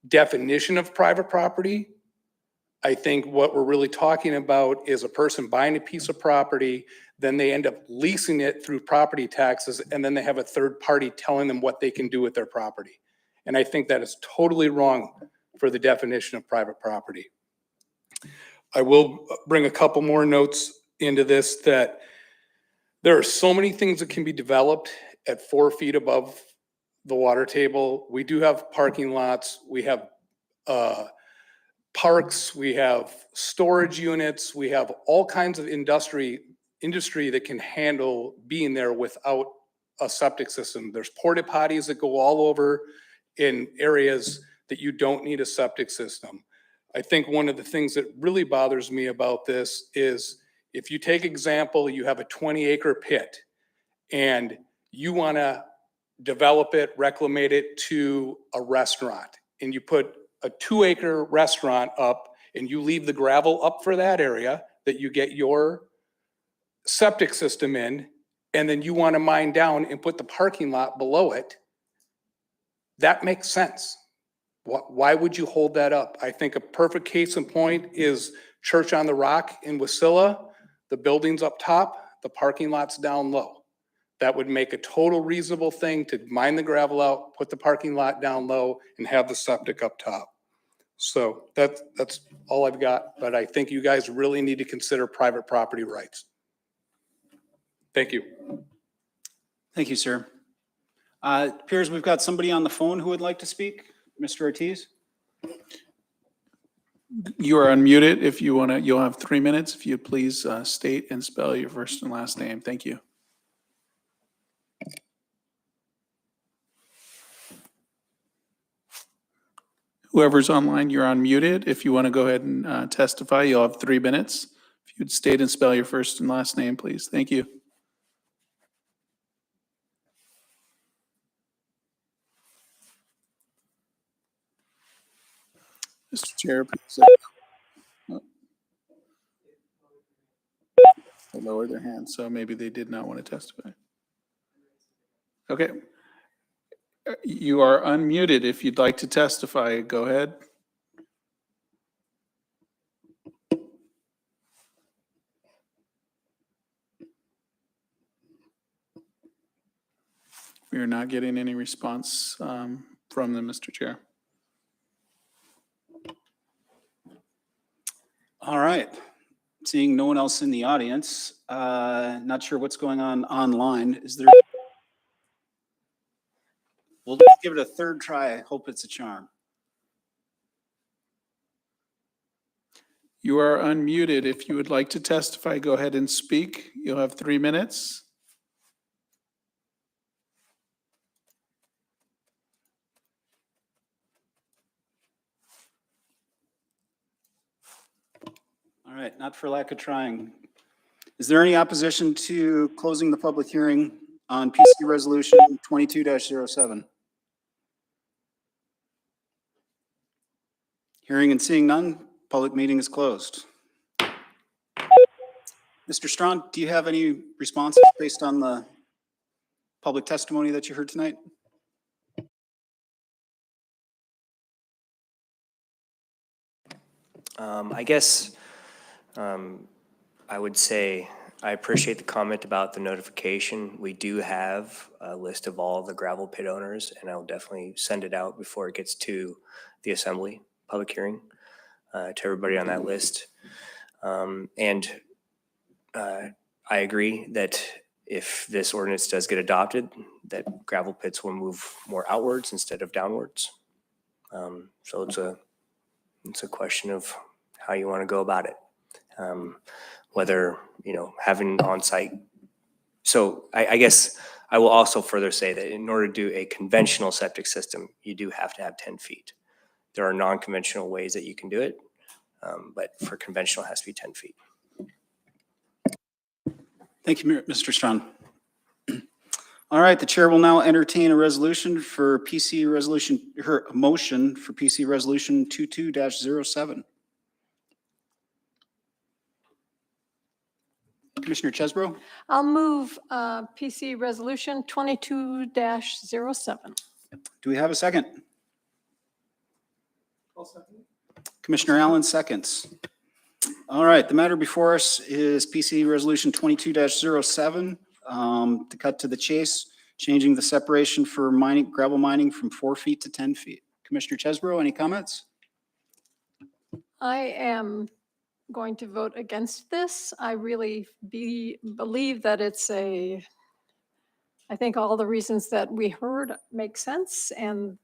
definition of private property. I think what we're really talking about is a person buying a piece of property then they end up leasing it through property taxes, and then they have a third party telling them what they can do with their property. And I think that is totally wrong for the definition of private property. I will bring a couple more notes into this, that there are so many things that can be developed at 4 feet above the water table. We do have parking lots, we have parks, we have storage units, we have all kinds of industry that can handle being there without a septic system. There's porta potties that go all over in areas that you don't need a septic system. I think one of the things that really bothers me about this is, if you take example, you have a 20-acre pit and you want to develop it, reclamate it to a restaurant, and you put a 2-acre restaurant up and you leave the gravel up for that area that you get your septic system in, and then you want to mine down and put the parking lot below it, that makes sense. Why would you hold that up? I think a perfect case in point is Church on the Rock in Wasilla. The building's up top, the parking lot's down low. That would make a total reasonable thing to mine the gravel out, put the parking lot down low, and have the septic up top. So that's all I've got, but I think you guys really need to consider private property rights. Thank you. Thank you, sir. It appears we've got somebody on the phone who would like to speak. Mr. Ortiz? You are unmuted. If you want to, you'll have 3 minutes. If you please state and spell your first and last name. Thank you. Whoever's online, you're unmuted. If you want to go ahead and testify, you'll have 3 minutes. If you'd state and spell your first and last name, please. Thank you. Mr. Chair, please. They lowered their hand, so maybe they did not want to testify. Okay. You are unmuted. If you'd like to testify, go ahead. We are not getting any response from them, Mr. Chair. All right. Seeing no one else in the audience, not sure what's going on online. Is there? We'll just give it a third try. I hope it's a charm. You are unmuted. If you would like to testify, go ahead and speak. You'll have 3 minutes. All right, not for lack of trying. Is there any opposition to closing the public hearing on PC Resolution 22-07? Hearing and seeing none, public meeting is closed. Mr. Strawn, do you have any responses based on the public testimony that you heard tonight? I guess I would say I appreciate the comment about the notification. We do have a list of all the gravel pit owners, and I'll definitely send it out before it gets to the assembly public hearing to everybody on that list. And I agree that if this ordinance does get adopted, that gravel pits will move more outwards instead of downwards. So it's a question of how you want to go about it. Whether, having on-site. So I guess I will also further say that in order to do a conventional septic system, you do have to have 10 feet. There are non-conventional ways that you can do it, but for conventional, it has to be 10 feet. Thank you, Mr. Strawn. All right, the chair will now entertain a resolution for PC resolution, a motion for PC Resolution 22-07. Commissioner Chesbro? I'll move PC Resolution 22-07. Do we have a second? Commissioner Allen seconds. All right, the matter before us is PC Resolution 22-07. To cut to the chase, changing the separation for mining, gravel mining from 4 feet to 10 feet. Commissioner Chesbro, any comments? I am going to vote against this. I really believe that I think all the reasons that we heard make sense, and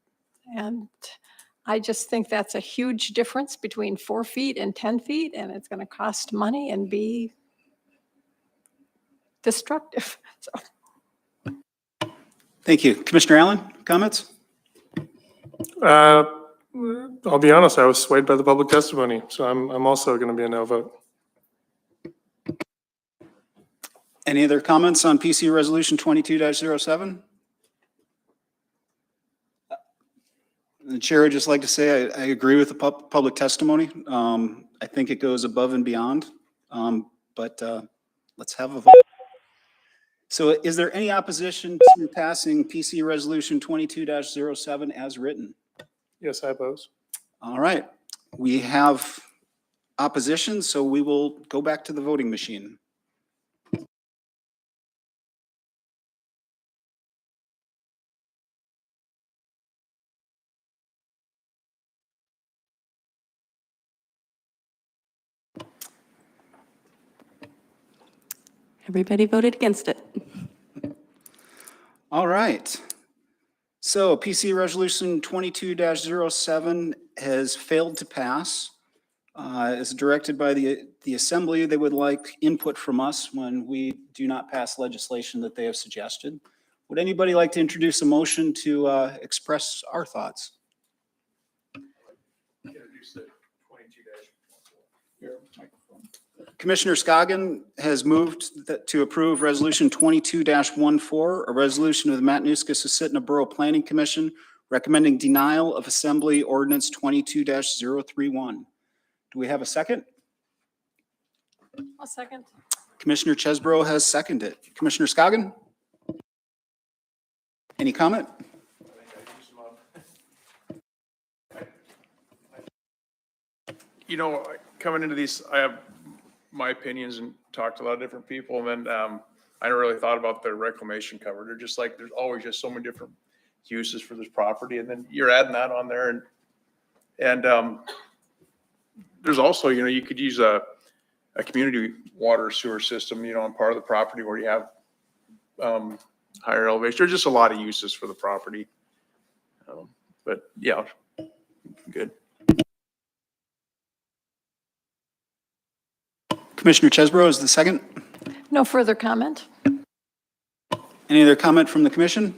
I just think that's a huge difference between 4 feet and 10 feet, and it's going to cost money and be destructive. So Thank you. Commissioner Allen, comments? I'll be honest, I was swayed by the public testimony, so I'm also going to be a no vote. Any other comments on PC Resolution 22-07? The chair would just like to say I agree with the public testimony. I think it goes above and beyond, but let's have a vote. So is there any opposition to passing PC Resolution 22-07 as written? Yes, I oppose. All right, we have opposition, so we will go back to the voting machine. Everybody voted against it. All right. So PC Resolution 22-07 has failed to pass. As directed by the Assembly, they would like input from us when we do not pass legislation that they have suggested. Would anybody like to introduce a motion to express our thoughts? Commissioner Scoggin has moved to approve Resolution 22-14, a resolution of the Matanuska-Susitna Borough Planning Commission recommending denial of Assembly Ordinance 22-031. Do we have a second? I'll second. Commissioner Chesbro has seconded. Commissioner Scoggin? Any comment? You know, coming into these, I have my opinions and talked to a lot of different people, and then I never really thought about the reclamation cover. They're just like, there's always just so many different uses for this property, and then you're adding that on there, and there's also, you know, you could use a community water sewer system, you know, on part of the property where you have higher elevation. There's just a lot of uses for the property, but yeah, good. Commissioner Chesbro is the second. No further comment. Any other comment from the commission?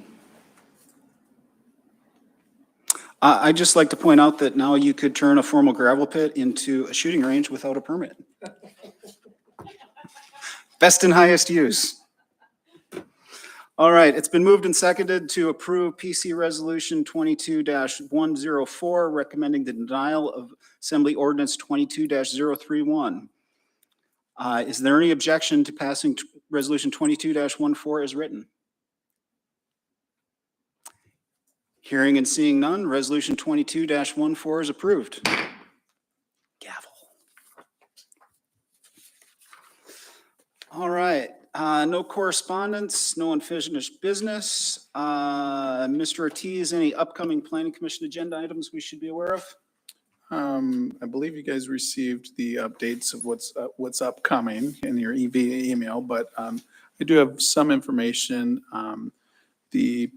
I'd just like to point out that now you could turn a formal gravel pit into a shooting range without a permit. Best and highest use. All right, it's been moved and seconded to approve PC Resolution 22-104, recommending the denial of Assembly Ordinance 22-031. Is there any objection to passing Resolution 22-14 as written? Hearing and seeing none, Resolution 22-14 is approved. Gavel. All right, no correspondence, no unfinished business. Mr. Ortiz, any upcoming Planning Commission agenda items we should be aware of? I believe you guys received the updates of what's upcoming in your email, but I do have some information. The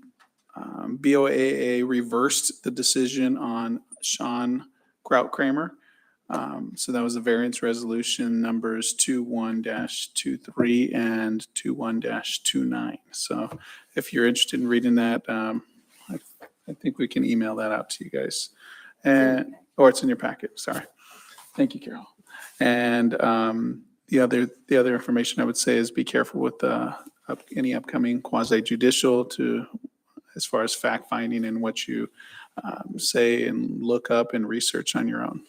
BOAA reversed the decision on Sean Krautkramer. So that was the variance resolution numbers 21-23 and 21-29. So if you're interested in reading that, I think we can email that out to you guys. And or it's in your packet, sorry. Thank you, Carol. And the other information I would say is be careful with any upcoming quasi-judicial as far as fact finding and what you say and look up and research on your own.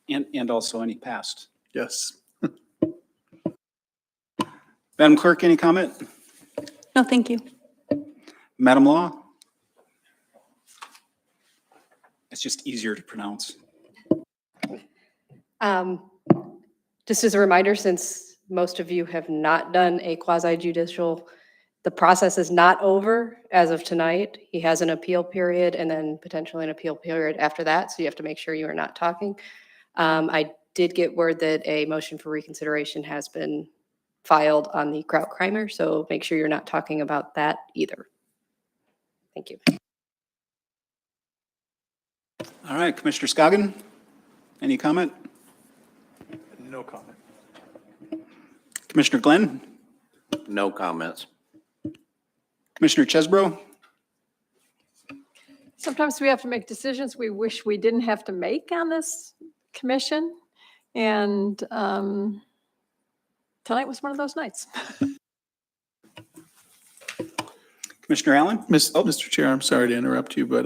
And also any past. Yes. Madam Clerk, any comment? No, thank you. Madam Law? It's just easier to pronounce. Just as a reminder, since most of you have not done a quasi-judicial, the process is not over as of tonight. He has an appeal period and then potentially an appeal period after that, so you have to make sure you are not talking. I did get word that a motion for reconsideration has been filed on the Kraut-Kramer, so make sure you're not talking about that either. Thank you. All right, Commissioner Scoggin, any comment? No comment. Commissioner Glenn? No comments. Commissioner Chesbro? Sometimes we have to make decisions we wish we didn't have to make on this commission. And tonight was one of those nights. Commissioner Allen? Mr. Chair, I'm sorry to interrupt you, but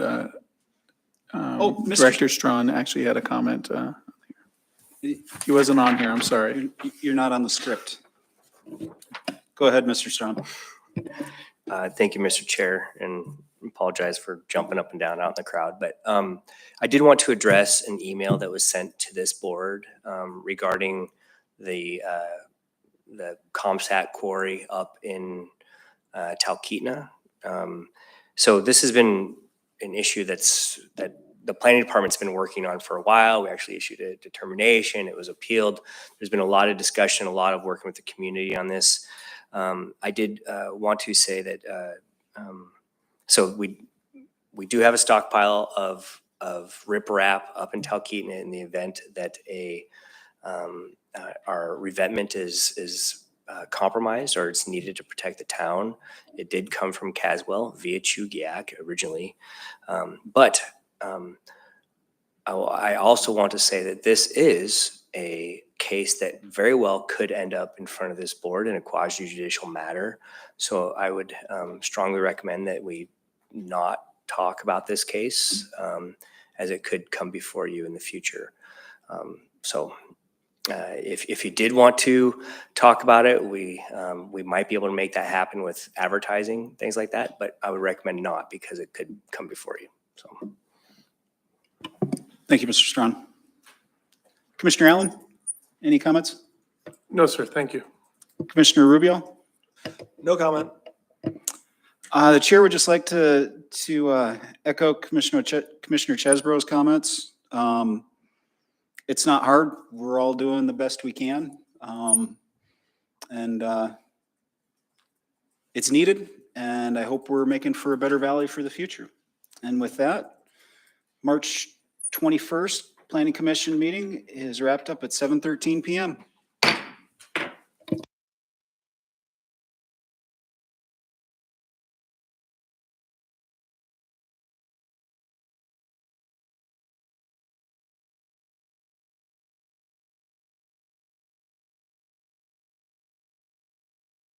Mr. Director Strawn actually had a comment. He wasn't on here, I'm sorry. You're not on the script. Go ahead, Mr. Strong. Thank you, Mr. Chair, and apologize for jumping up and down out in the crowd. But I did want to address an email that was sent to this board regarding the Comsat quarry up in Talkeetna. So this has been an issue that the planning department's been working on for a while. We actually issued a determination. It was appealed. There's been a lot of discussion, a lot of working with the community on this. I did want to say that so we do have a stockpile of riprap up in Talkeetna in the event that our revetment is compromised or it's needed to protect the town. It did come from Caswell via Chugiak originally, but I also want to say that this is a case that very well could end up in front of this board in a quasi-judicial matter. So I would strongly recommend that we not talk about this case as it could come before you in the future. If you did want to talk about it, we might be able to make that happen with advertising, things like that, but I would recommend not because it could come before you. So. Thank you, Mr. Strong. Commissioner Allen, any comments? No, sir, thank you. Commissioner Rubio? No comment. The chair would just like to echo Commissioner Chesbro's comments. It's not hard. We're all doing the best we can. It's needed, and I hope we're making for a better valley for the future. And with that, March 21st Planning Commission meeting is wrapped up at 7:13 p.m.